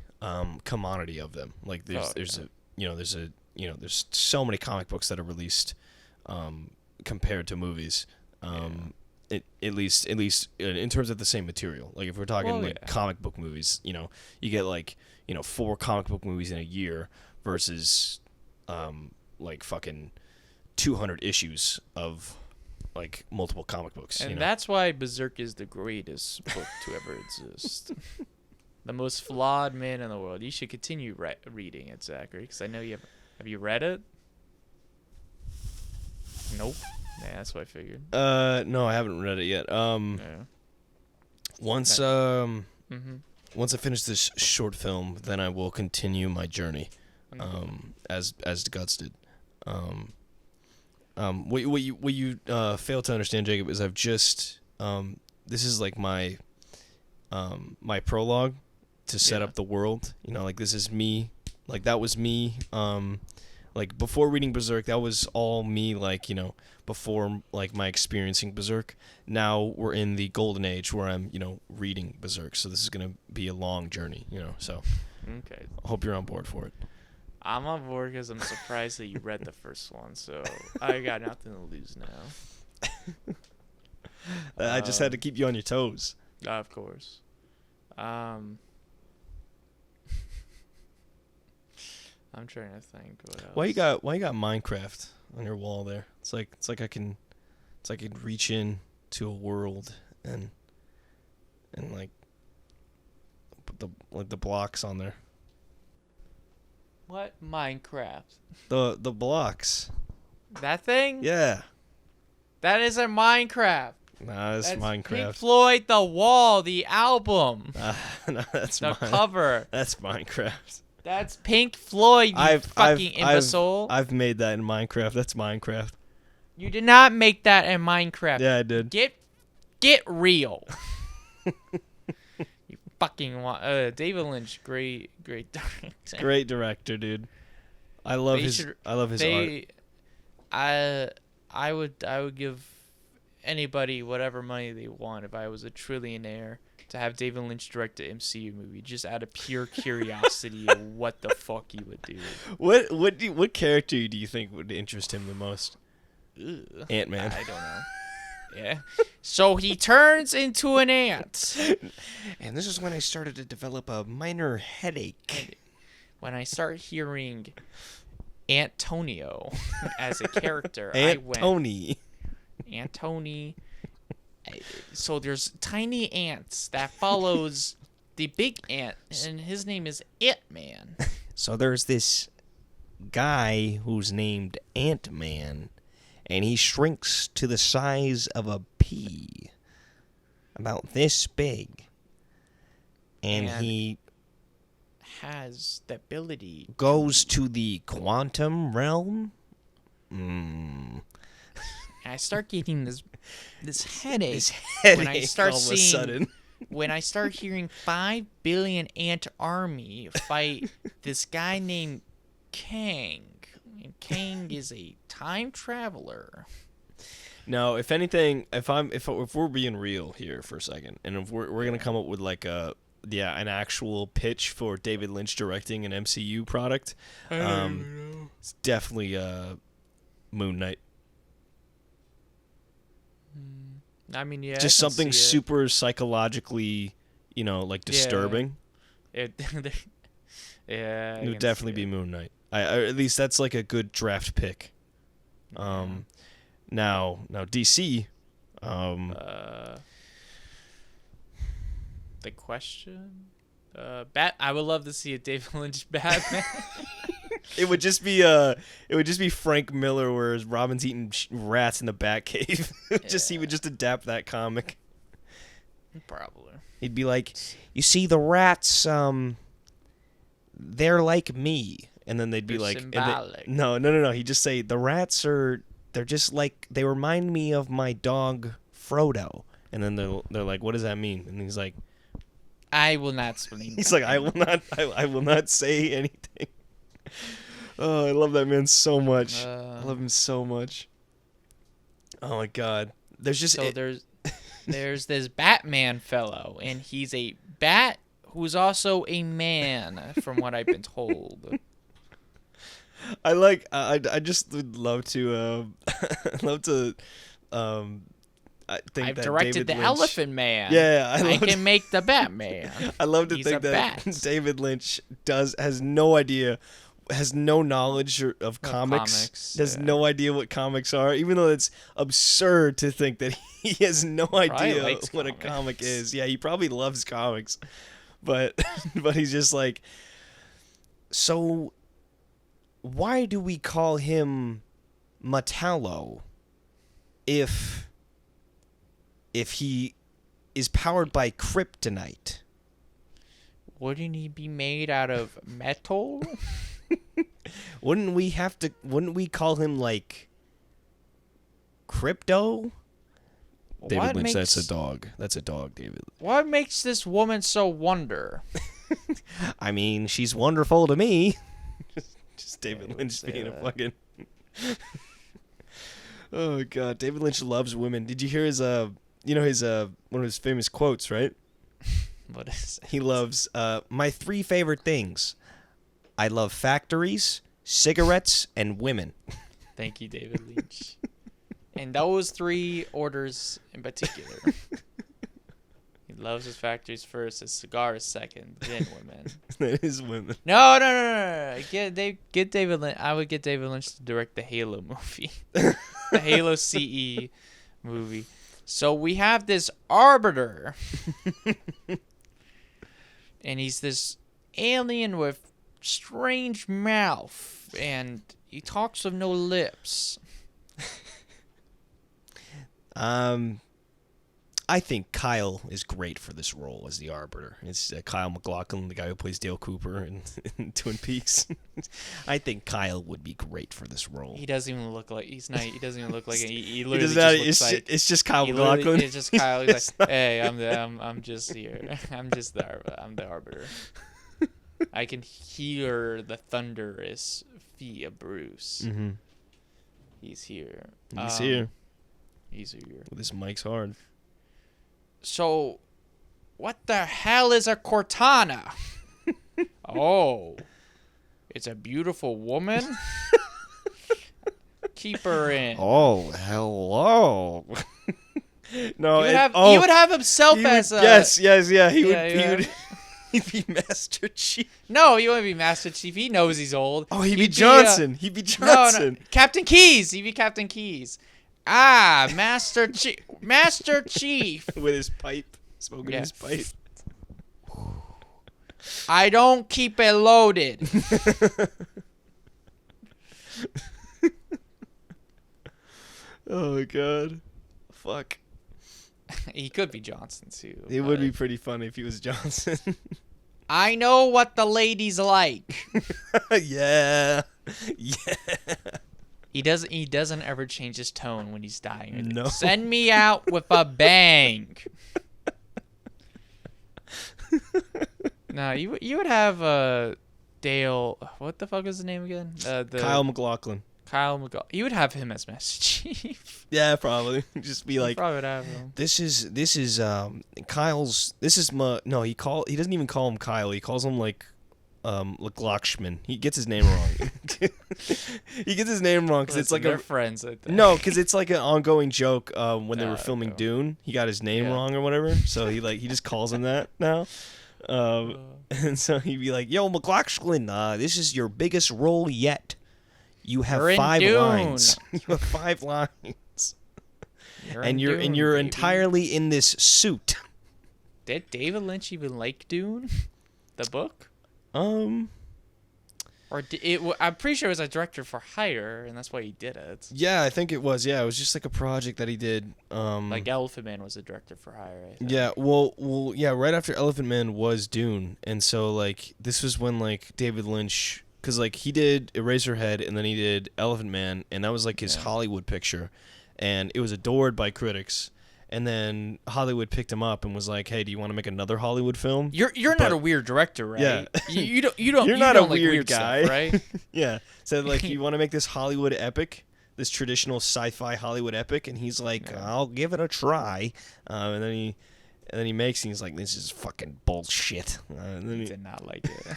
commodity of them. Like there's so many comic books that are released compared to movies. At least in terms of the same material. Like if we're talking comic book movies, you get like 4 comic book movies in a year versus like fucking 200 issues of like multiple comic books. And that's why Berserk is the greatest book to ever exist. The most flawed man in the world. You should continue reading it, Zachary, because I know you have. Have you read it? Nope. Yeah, that's what I figured. No, I haven't read it yet. Once I finish this short film, then I will continue my journey, as Guts did. What you fail to understand, Jacob, is I've just this is like my my prologue to set up the world. Like this is me. Like that was me. Like before reading Berserk, that was all me. Like before like my experiencing Berserk. Now we're in the golden age where I'm reading Berserk. So this is gonna be a long journey. So okay. I hope you're on board for it. I'm on board because I'm surprised that you read the first one. So I got nothing to lose now. I just had to keep you on your toes. Of course. I'm trying to think what else. Why you got Minecraft on your wall there? It's like I can reach in to a world and like put the blocks on there. What Minecraft? The blocks. That thing? Yeah. That isn't Minecraft. Nah, it's That's Minecraft. Pink Floyd, The Wall, the album. No, that's The cover. That's Minecraft. That's Pink Floyd, you fucking imbecile. I've made that in Minecraft. That's Minecraft. You did not make that in Minecraft. Yeah, I did. Get real. You fucking David Lynch, great director. Great director, dude. I love his art. I would give anybody whatever money they want if I was a trillionaire to have David Lynch direct an MCU movie, just out of pure curiosity of what the fuck he would do. What character do you think would interest him the most? Ant-Man. I don't know. Yeah. So he turns into an ant. And this is when I started to develop a minor headache. When I start hearing Antonio as a character, Tony. Antony. So there's tiny ants that follows the big ant, and his name is Ant-Man. So there's this guy who's named Ant-Man, and he shrinks to the size of a pea, about this big, and he has the ability goes to the quantum realm. I start getting this headache, when I start all of a sudden. When I start hearing 5 billion ant army fight this guy named Kang. And Kang is a time traveler. No, if anything, if we're being real here for a second, and if we're gonna come up with like an actual pitch for David Lynch directing an MCU product, it's definitely Moon Knight. I mean, yeah. Just something super psychologically, like disturbing. Yeah, it would definitely be Moon Knight. I at least that's like a good draft pick. Now DC. The Question. I would love to see a David Lynch Batman. It would just be Frank Miller, whereas Robin's eating rats in the Batcave. He would just adapt that comic. Probably. He'd be like, you see, the rats, they're like me, and then they'd be They're like, symbolic. No. He'd just say the rats they're just like, they remind me of my dog Frodo, and then they're like, what does that mean? And he's like, I will not explain. He's like, I will not say anything. Oh, I love that man so much. I love him so much. Oh my god. There's this Batman fellow, and he's a bat who's also a man, from what I've been told. I just would love to I've directed the Elephant Man. Yeah, I can make the Batman. I love to He's think a that bat. David Lynch has no idea, has no knowledge of comics, has no idea what comics are, even though it's absurd to think that he has no idea what a comic is. Yeah, he probably loves comics, but he's just like, so why do we call him Metallo if he is powered by kryptonite? Wouldn't he be made out of metal? Wouldn't we call him like Crypto? David Lynch, that's a dog. That's a dog, David. What makes this woman so wonder? I mean, she's wonderful to me. Just David Lynch being a fucking... Oh god, David Lynch loves women. Did you hear his one of his famous quotes, right? What is it? He loves my 3 favorite things. I love factories, cigarettes, and women. Thank you, David Lynch. And those 3 orders in particular. He loves his factories first, his cigars second, then women. That is women. No. Get David Lynch. I would get David Lynch to direct the Halo movie. The Halo CE movie. So we have this Arbiter. And he's this alien with strange mouth. And he talks with no lips. I think Kyle is great for this role as the Arbiter. It's Kyle MacLachlan, the guy who plays Dale Cooper in Twin Peaks. I think Kyle would be great for this role. He doesn't even look like he doesn't even look like he literally does not, just looks like it's just Kyle MacLachlan. It's just Kyle. He's like, hey, I'm just here. I'm the Arbiter. I can hear the thunderous feet of Bruce. Mm-hmm. He's here. He's here. He's here. This mic's hard. So, what the hell is a Cortana? Oh, it's a beautiful woman. Keep her in. Oh, hello. No, he would have himself as a... Yes, yeah. He Yeah, would. He'd be Master Chief. No, he wouldn't be Master Chief. He knows he's old. Oh, he'd be Johnson. He'd be Johnson. No, Captain Keyes. He'd be Captain Keyes. Ah, Master Chief. Master Chief. With his pipe. Smoking his pipe. I don't keep it loaded. Oh, God. Fuck. He could be Johnson, too. It would be pretty funny if he was Johnson. I know what the ladies like. Yeah. He doesn't ever change his tone when he's dying. No. Send me out with a bang. No, you would have Dale. What the fuck is his name again? Kyle MacLachlan. Kyle McGall. You would have him as Master Chief. Yeah, probably. Just be like, probably would have him. This is Kyle's. This is my. No, he doesn't even call him Kyle. He calls him like Lakshman. He gets his name wrong. He gets his name wrong because it's like they're friends. I think. No, because it's like an ongoing joke. When they were filming Dune, he got his name wrong or whatever. So he just calls him that now. And so he'd be like, "Yo, McLachlan, this is your biggest role yet. You have 5 lines. You have 5 lines, and you're entirely in this suit." Did David Lynch even like Dune, the book? Or I'm pretty sure it was a director for hire, and that's why he did it. Yeah, I think it was. Yeah, it was just like a project that he did. Like Elephant Man was a director for hire. I think. Yeah, well, yeah. Right after Elephant Man was Dune, and so like this was when like David Lynch, because like he did Eraserhead, and then he did Elephant Man, and that was like his Hollywood picture, and it was adored by critics. And then Hollywood picked him up and was like, "Hey, do you want to make another Hollywood film?" You're not a weird director, right? Yeah. You don't. You're not a like weird guy, stuff, right? Yeah. So like, you want to make this Hollywood epic, this traditional sci-fi Hollywood epic, and he's like, "I'll give it a try." And then he makes, and he's like, "This is fucking bullshit." And then he did not like it.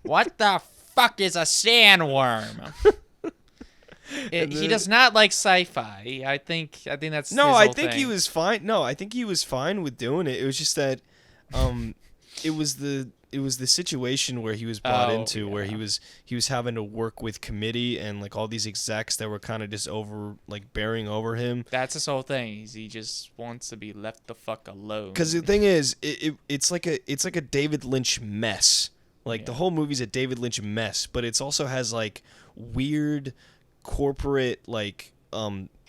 What the fuck is a sandworm? He does not like sci-fi. I think that's no. his I whole think thing. he was fine. No, I think he was fine with doing it. It was just that, it was the situation where he was brought into, where he was having to work with committee and like all these execs that were kind of just bearing over him. That's his whole thing. He just wants to be left the fuck alone. Because the thing is, it's like a David Lynch mess. Like the whole movie's a David Lynch mess, but it also has like weird corporate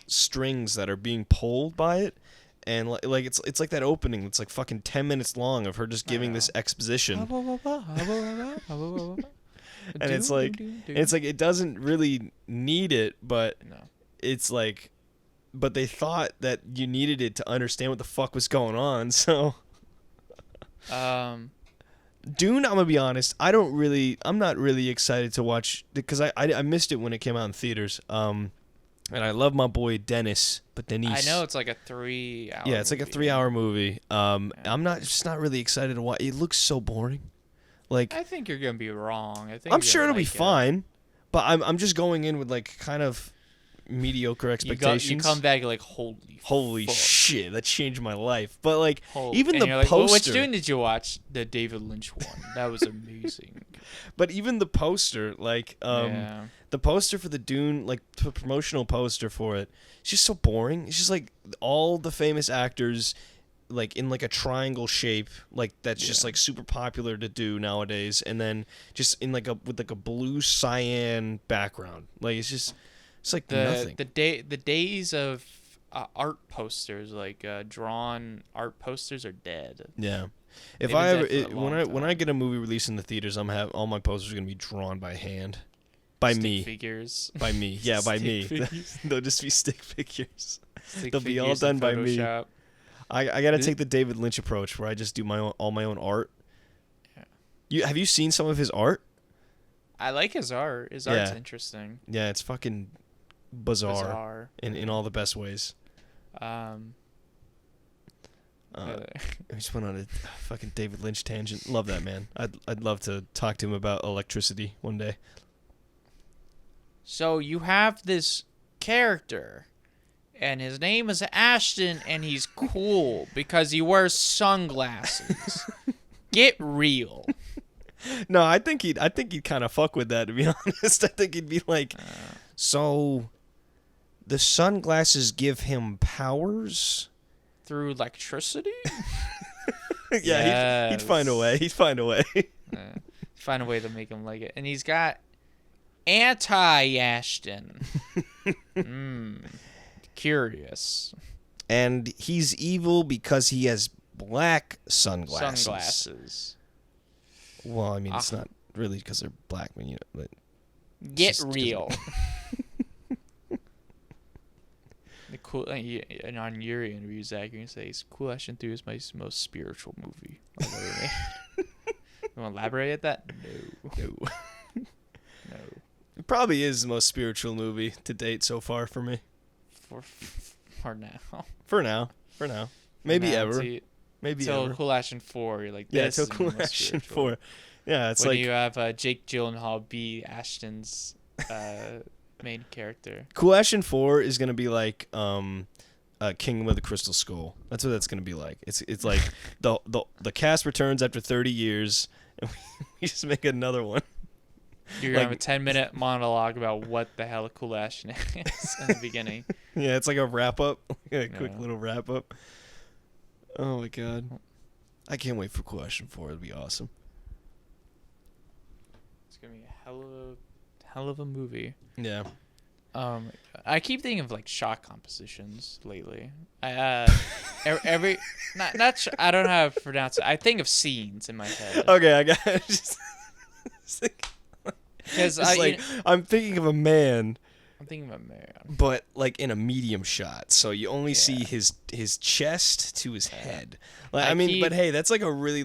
strings that are being pulled by it, and like it's like that opening that's like fucking 10 minutes long of her just giving this exposition, and it's like it doesn't really need it, but it's like, but they thought that you needed it to understand what the fuck was going on. So Dune, I'm gonna be honest, I'm not really excited to watch, because I missed it when it came out in theaters. And I love my boy Dennis, but Denise. I know it's like a 3-hour. Yeah, it's like a 3-hour movie. I'm just not really excited to watch. It looks so boring. Like, I think you're gonna be wrong. I'm sure it'll be fine, but I'm just going in with like kind of mediocre expectations. You come back like holy fuck. Shit, that changed my life. But like, even and the you're like, poster. well, which Dune did you watch? The David Lynch one. That was amazing. But even the poster, like the poster for the Dune, like the promotional poster for it, it's just so boring. It's just like all the famous actors, like in like a triangle shape, like that's just like super popular to do nowadays, and then just in like with like a blue cyan background. Like it's just It's like the nothing. the days of art posters, like drawn art posters, are dead. Yeah. If They've I been ever dead for a long when I time. get a movie released in the theaters, all my posters are gonna be drawn by hand, by Stick me, figures. by me. Yeah, by Stick me. figures. They'll just be stick figures. Stick They'll be all figures in done by me. Photoshop. I gotta take the David Lynch approach where I just do all my own art. Yeah. Have you seen some of his art? I like his art. His art's interesting. Yeah, it's fucking bizarre. In all the best ways. I just went on a fucking David Lynch tangent. Love that man. I'd love to talk to him about electricity one day. So you have this character, and his name is Ashton, and he's cool because he wears sunglasses. Get real. No, I think he'd kind of fuck with that, to be honest. I think he'd be like, so the sunglasses give him powers? Through electricity? Yeah, he'd find a way. He'd find a way. Find a way to make him like it. And he's got anti-Ashton. Curious. And he's evil because he has black sunglasses. Well, I mean, it's not really because they're black, I mean, you know. Get real. The cool, and on your interview, Zach, you're gonna say Cool Ashton 3 is my most spiritual movie I've ever made. You want to elaborate at that? No. No. It probably is the most spiritual movie to date so far for me. For now. For now. Maybe now, ever. Maybe till ever. Cool Ashton 4, you're like, Yeah, this till is my Cool most Ashton spiritual. 4. Yeah, it's when like you have Jake Gyllenhaal be Ashton's main character. Cool Ashton 4 is gonna be like Kingdom of the Crystal Skull. That's what that's gonna be like. It's like the cast returns after 30 years, and we just make another one. You're gonna have a 10-minute monologue about what the hell Cool Ashton is in the beginning. Yeah, it's like a wrap up, a quick little wrap up. Oh my god, I can't wait for Cool Ashton 4. It'll be awesome. It's gonna be a hell of a movie. Yeah. I keep thinking of like shot compositions lately. I I don't know how to pronounce it. I think of scenes in my head. Okay, I got it. Because I'm thinking of a man, I'm thinking of a man. but like in a medium shot, so you only see his chest to his head. Like, but hey, that's like a really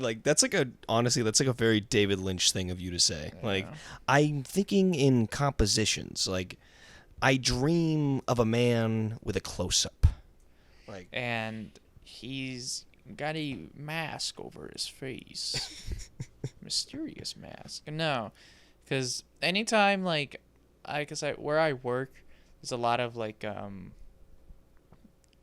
honestly, that's like a very David Lynch thing of you to say. Yeah. Like, I'm thinking in compositions. Like, I dream of a man with a close up. Like, And he's got a mask over his face. Mysterious mask. No, because anytime where I work, there's a lot of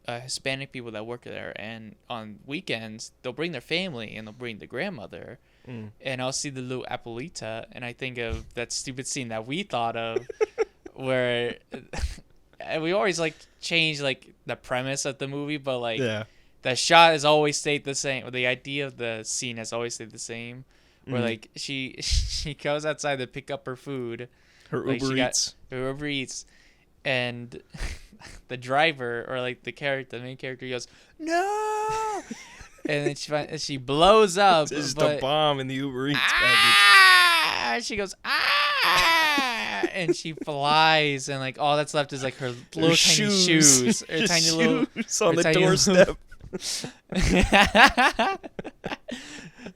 Hispanic people that work there, and on weekends they'll bring their family and they'll bring the grandmother, and I'll see the little Abuelita, and I think of that stupid scene that we thought of, where we always change the premise of the movie, but the shot has always stayed the same, or the idea of the scene has always stayed the same, where she goes outside to pick up her food, her Uber Eats, and the driver or the main character goes, no, and then she blows up. It's just a bomb in the Uber Eats package. She goes, and she flies, and all that's left is her little tiny shoes, her tiny little on the doorstep.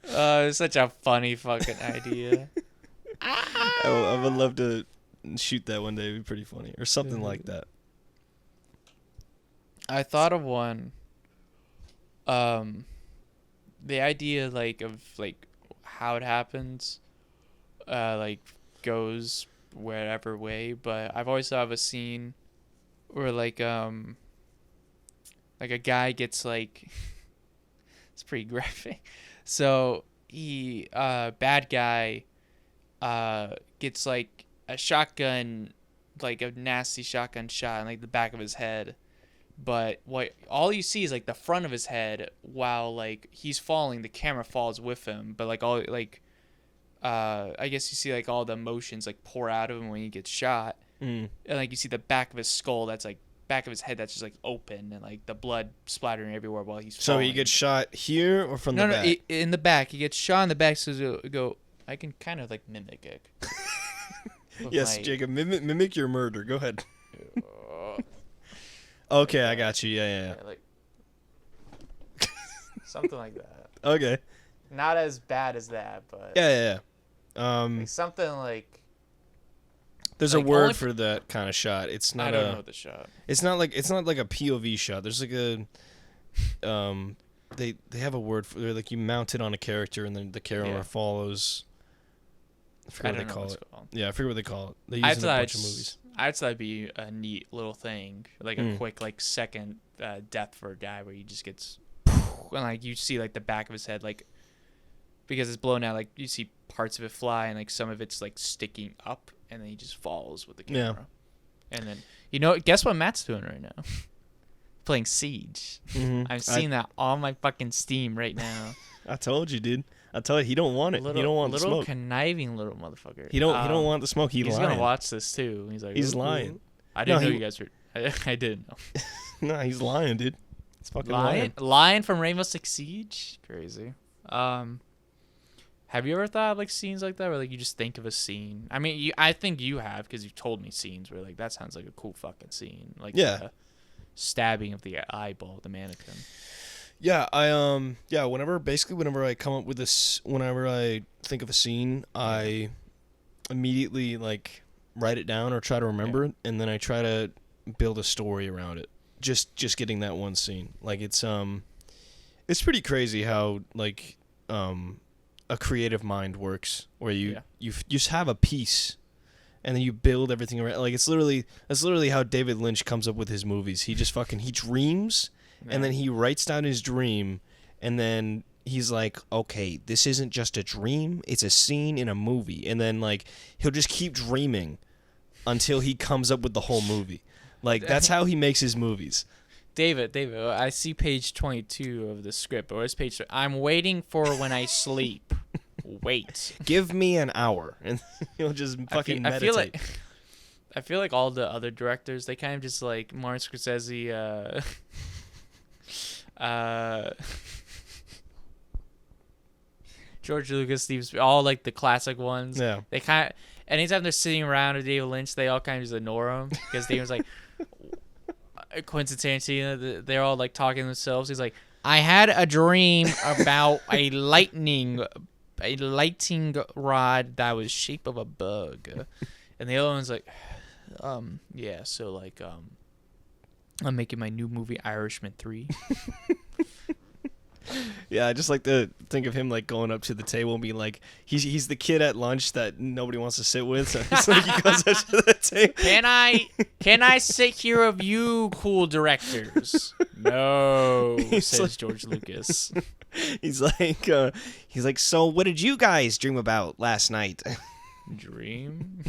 It's such a funny fucking idea. I would love to shoot that one day. It'd be pretty funny, or something like that. I thought of one. The idea of how it happens, goes wherever way. But I've always thought of a scene where a guy gets it's pretty graphic. So he bad guy gets a shotgun, a nasty shotgun shot in the back of his head. But all you see is the front of his head while he's falling, the camera falls with him, but I guess you see all the emotions pour out of him when he gets shot. and like you see the back of his skull that's like back of his head that's just like open and like the blood splattering everywhere while he's So falling. he gets shot here or from the back? No, in the back. He gets shot in the back. So he'll go. I can kind of like mimic it. Yes, Jacob, mimic your murder. Go ahead. Okay, I got you. Yeah. Like something like that. Okay. Not as bad as that, but Yeah. like something like. There's like a word only for that kind of shot. It's not I don't know the shot. It's not like a POV shot. There's like a they have a word for like you mount it on a character and then the camera follows. I forget what they call it. Called. Yeah, I forget what they call it. They use it in a bunch of movies. I'd say that'd be a neat little thing, like a quick like second death for a guy where he just gets, and like you see like the back of his head, like because it's blown out, like you see parts of it fly and like some of it's like sticking up, and then he just falls with the camera. Yeah. And then guess what Matt's doing right now? Playing Siege. Mm-hmm. I'm seeing that on my fucking Steam right now. I told you, dude. I told you he don't want it. He don't want the smoke. Little conniving little motherfucker. He don't want the smoke. He's lying. Gonna watch this too. He's like, he's lying. I didn't know you guys were. I didn't know. No, he's lying, dude. It's fucking lying from Rainbow Six Siege. Crazy. Have you ever thought of, like scenes like that where like you just think of a scene? I mean, I think you have because you've told me scenes where like that sounds like a cool fucking scene. Like the stabbing of the eyeball of the mannequin. Yeah, whenever I come up with this, whenever I think of a scene, I immediately like write it down or try to remember it, and then I try to build a story around it. Just getting that one scene. Like it's pretty crazy how like a creative mind works, where you just have a piece and then you build everything around. Like that's literally how David Lynch comes up with his movies. He just he dreams. And then he writes down his dream, and then he's like, okay, this isn't just a dream, it's a scene in a movie. And then, like, he'll just keep dreaming until he comes up with the whole movie. Like, that's how he makes his movies. David, I see page 22 of the script. Or it's page 3. I'm waiting for when I sleep. Wait. Give me an hour. And he'll just fucking meditate. I feel like all the other directors, they kind of just, like, Martin Scorsese, George Lucas, Steve Spielberg, all like the classic ones. Yeah. They kind of, anytime they're sitting around with David Lynch, they all kind of just ignore him because David's like, Quentin Tarantino, they're all like talking to themselves. He's like, I had a dream about a lightning rod that was shape of a bug, and the other one's like, yeah, so like, I'm making my new movie Irishman 3. Yeah, I just like to think of him like going up to the table and being like, he's the kid at lunch that nobody wants to sit with. So it's like he goes up to the table. Can I sit here with you, cool directors? No, says like, George Lucas. He's like, so what did you guys dream about last night? Dream?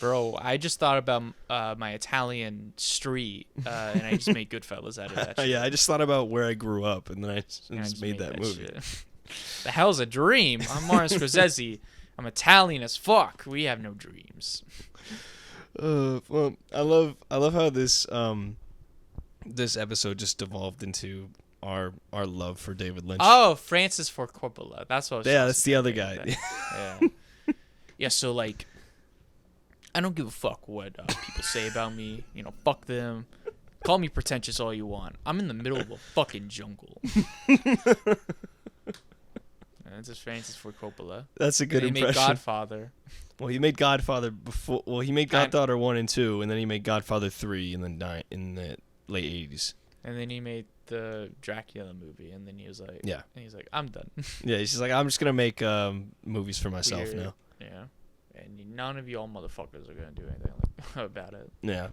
Bro, I just thought about my Italian street, and I just made Goodfellas out of that shit. Yeah, I just thought about where I grew up, and then I just made that movie. Shit. The hell's a dream? I'm Martin Scorsese. I'm Italian as fuck. We have no dreams. Well, I love how this episode just devolved into our love for David Lynch. Oh, Francis Ford Coppola. That's what I was that's the other guy. Yeah. Yeah, so like, I don't give a fuck what people say about me. You know, fuck them. Call me pretentious all you want. I'm in the middle of a fucking jungle. That's just Francis Ford Coppola. That's a good impression. He made Godfather. Well, he made Godfather before. Well, he made Godfather 1 and 2, and then he made Godfather 3 in the late 80s. And then he made the Dracula movie, and then he was like, yeah. And he's like, I'm done. Yeah, he's just like, I'm just gonna make movies for myself now. Yeah. And none of y'all motherfuckers are gonna do anything about it. Yeah.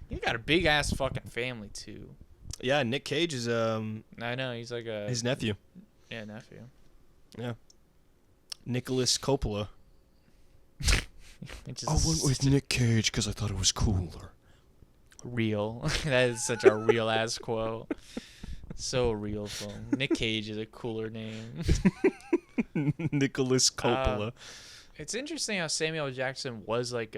You got a big ass fucking family too. Yeah, Nick Cage is I know, he's like his nephew. Yeah, nephew. Yeah. Nicholas Coppola. I went with Nick Cage because I thought it was cooler. Real. That is such a real ass quote. So real film. Nick Cage is a cooler name. Nicholas Coppola. It's interesting how Samuel L. Jackson was like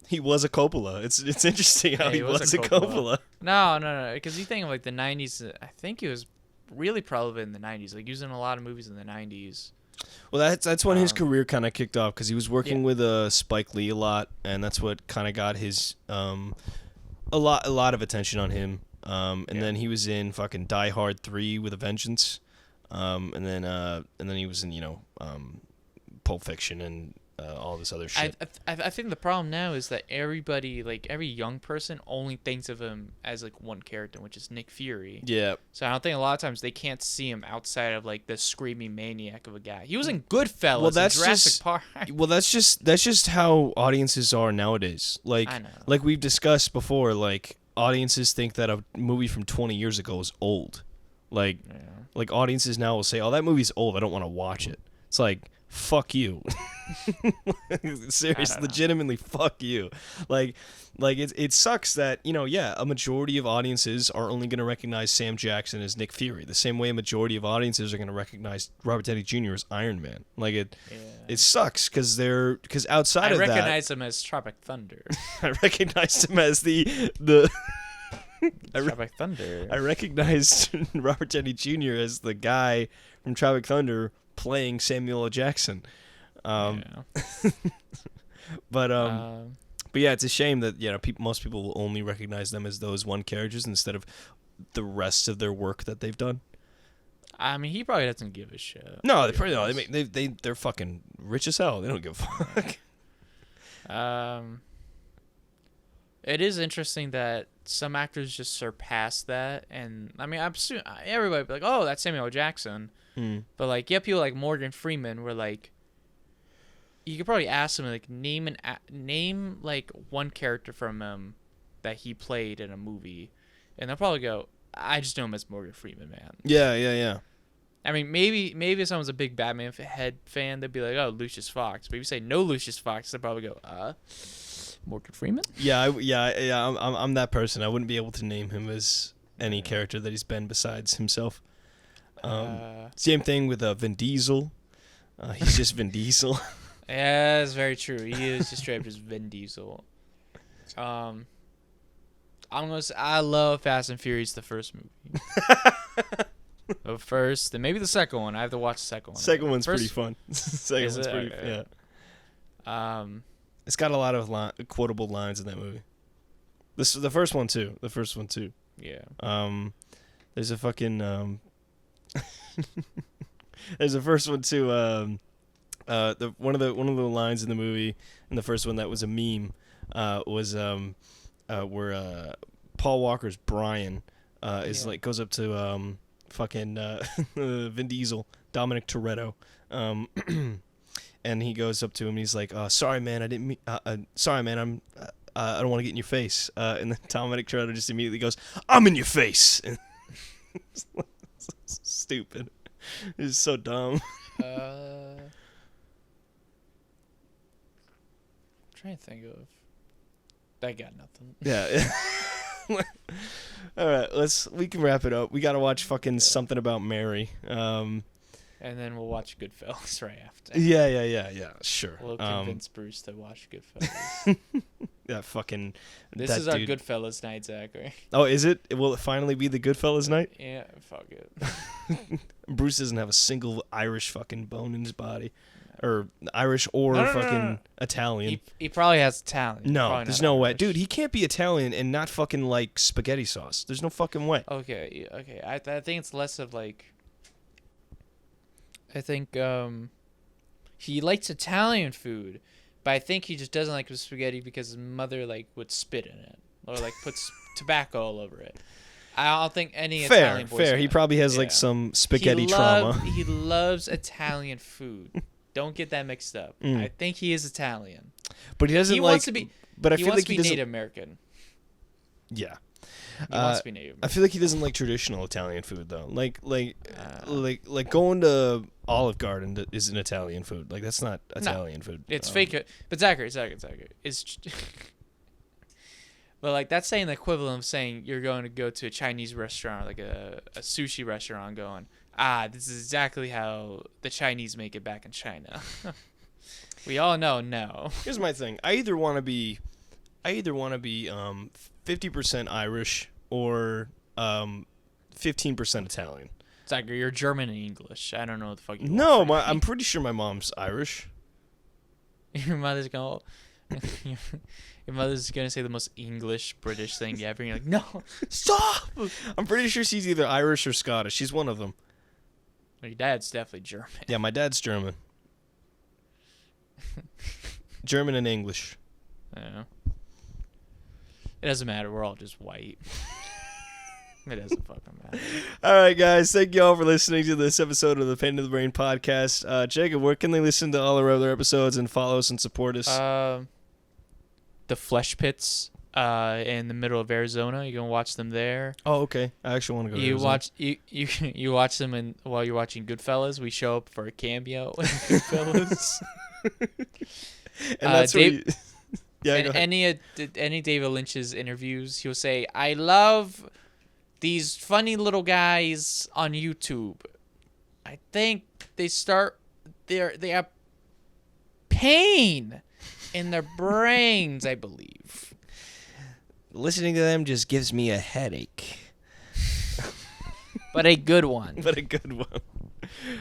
He was a Coppola. It's interesting how Yeah, he was a Coppola. No, because you think of like the '90s. I think he was really prevalent in the '90s. Like he was in a lot of movies in the '90s. Well, that's when his career kind of kicked off because he was working Yeah. with Spike Lee a lot, and that's what kind of got his a lot of attention on him. And Yeah. then he was in fucking Die Hard 3 with a Vengeance, and then he was in Pulp Fiction and all this other shit. I think the problem now is that everybody, like every young person, only thinks of him as like one character, which is Nick Fury. Yeah. So I don't think a lot of times they can't see him outside of like the screaming maniac of a guy. He was in Goodfellas. Well, that's and Jurassic just- Park. Well, that's just how audiences are nowadays. Like I know. like we've discussed before, like audiences think that a movie from 20 years ago is old. Like Yeah. like audiences now will say, "Oh, that movie's old. I don't want to watch it." It's like, fuck you. Seriously, know. legitimately, fuck you. Like it sucks that a majority of audiences are only going to recognize Sam Jackson as Nick Fury, the same way a majority of audiences are going to recognize Robert Downey Jr. as Iron Man. Like it sucks because outside I of recognize him as Tropic Thunder. that, I recognized him as the. Tropic Thunder. I recognized Robert Downey Jr. as the guy from Tropic Thunder playing Samuel L. Jackson. Yeah. But yeah, it's a shame that most people will only recognize them as those one characters instead of the rest of their work that they've done. I mean, he probably doesn't give a shit. No, they probably don't. They're fucking rich as hell. They don't give a fuck. It is interesting that some actors just surpass that, and I mean, everybody be like, "Oh, that's Samuel L. Jackson," but like, yeah, people like Morgan Freeman were like, you could probably ask him like name like one character from him that he played in a movie, and they'll probably go, "I just know him as Morgan Freeman, man." Yeah. I mean, maybe if someone's a big Batman head fan, they'd be like, "Oh, Lucius Fox." But if you say no Lucius Fox, they'll probably go, Morgan Freeman? Yeah. I'm that person. I wouldn't be able to name him as any character that he's been besides himself. Same thing with Vin Diesel. He's just Vin Diesel. Yeah, that's very true. He is just straight up just Vin Diesel. I love Fast and Furious, the first movie. The first, and maybe the second one. I have to watch the second one. Second one's First- pretty fun. Second Is one's it? pretty Okay. yeah. It's got a lot of quotable lines in that movie. The first one too. Yeah. There's a fucking there's a first one too. One of the lines in the movie in the first one that was a meme was where Paul Walker's Brian goes up to fucking Vin Diesel, Dominic Toretto, and he goes up to him and he's like, "Sorry, man, I didn't mean. Sorry, man, I don't want to get in your face." And then Dominic Toretto just immediately goes, "I'm in your face." Stupid. It's so dumb. I'm trying to think of. I got nothing. Yeah. All right, we can wrap it up. We gotta watch fucking Something About Mary. And then we'll watch Goodfellas right after. Yeah. Sure. We'll convince Bruce to watch Goodfellas. Yeah, fucking. This that is our dude. Goodfellas night, Zachary. Oh, is it? Will it finally be the Goodfellas night? Yeah, fuck it. Bruce doesn't have a single Irish fucking bone in his body, or Irish or No. fucking Italian. He probably has talent. No, Probably there's not no way, Irish. dude. He can't be Italian and not fucking like spaghetti sauce. There's no fucking way. Okay. I think it's less of like. I think he likes Italian food, but I think he just doesn't like the spaghetti because his mother like would spit in it or like puts tobacco all over it. I don't think any Italian boys. Fair. He probably has like Yeah. some spaghetti trauma. He loves Italian food. Don't get that mixed up. Mm. I think he is Italian. But he doesn't He like. wants to be. But I he feel wants like to he be doesn't. Native American. Yeah. He wants to be Native I American. feel like he doesn't like traditional Italian food though. Like going to Olive Garden is an Italian food. Like that's not Italian food. It's fake. But Zachary. It's. But like that's saying the equivalent of saying you're going to go to a Chinese restaurant, like a sushi restaurant, going, this is exactly how the Chinese make it back in China. We all know no. Here's my thing. I either want to be I either want to be 50% Irish or 15% Italian. Zach, you're German and English. I don't know what the fuck you No, want from me. I'm pretty sure my mom's Irish. Your mother's going. Your mother's gonna say the most English British thing ever. And you're like, no, stop. I'm pretty sure she's either Irish or Scottish. She's one of them. Your dad's definitely German. Yeah, my dad's German. German and English. Yeah. It doesn't matter. We're all just white. It doesn't fucking matter. All right, guys. Thank you all for listening to this episode of the Pain of the Brain podcast. Jacob, where can they listen to all our other episodes and follow us and support us? The Flesh Pits in the middle of Arizona. You can watch them there. Oh, okay. I actually want to go. You Arizona. watch you watch them while you're watching Goodfellas. We show up for a cameo in Goodfellas. And that's Dave, where yeah, go ahead. any David Lynch's interviews, he'll say, "I love these funny little guys on YouTube. I think they have pain in their brains, I believe." Listening to them just gives me a headache. But a good one. But a good one.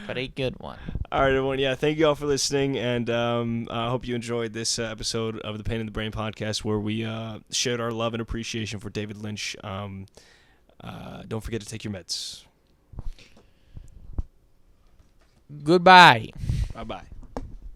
But a good one. All right, everyone. Yeah, thank you all for listening, and I hope you enjoyed this episode of the Pain in the Brain podcast, where we shared our love and appreciation for David Lynch. Don't forget to take your meds. Goodbye. Bye-bye.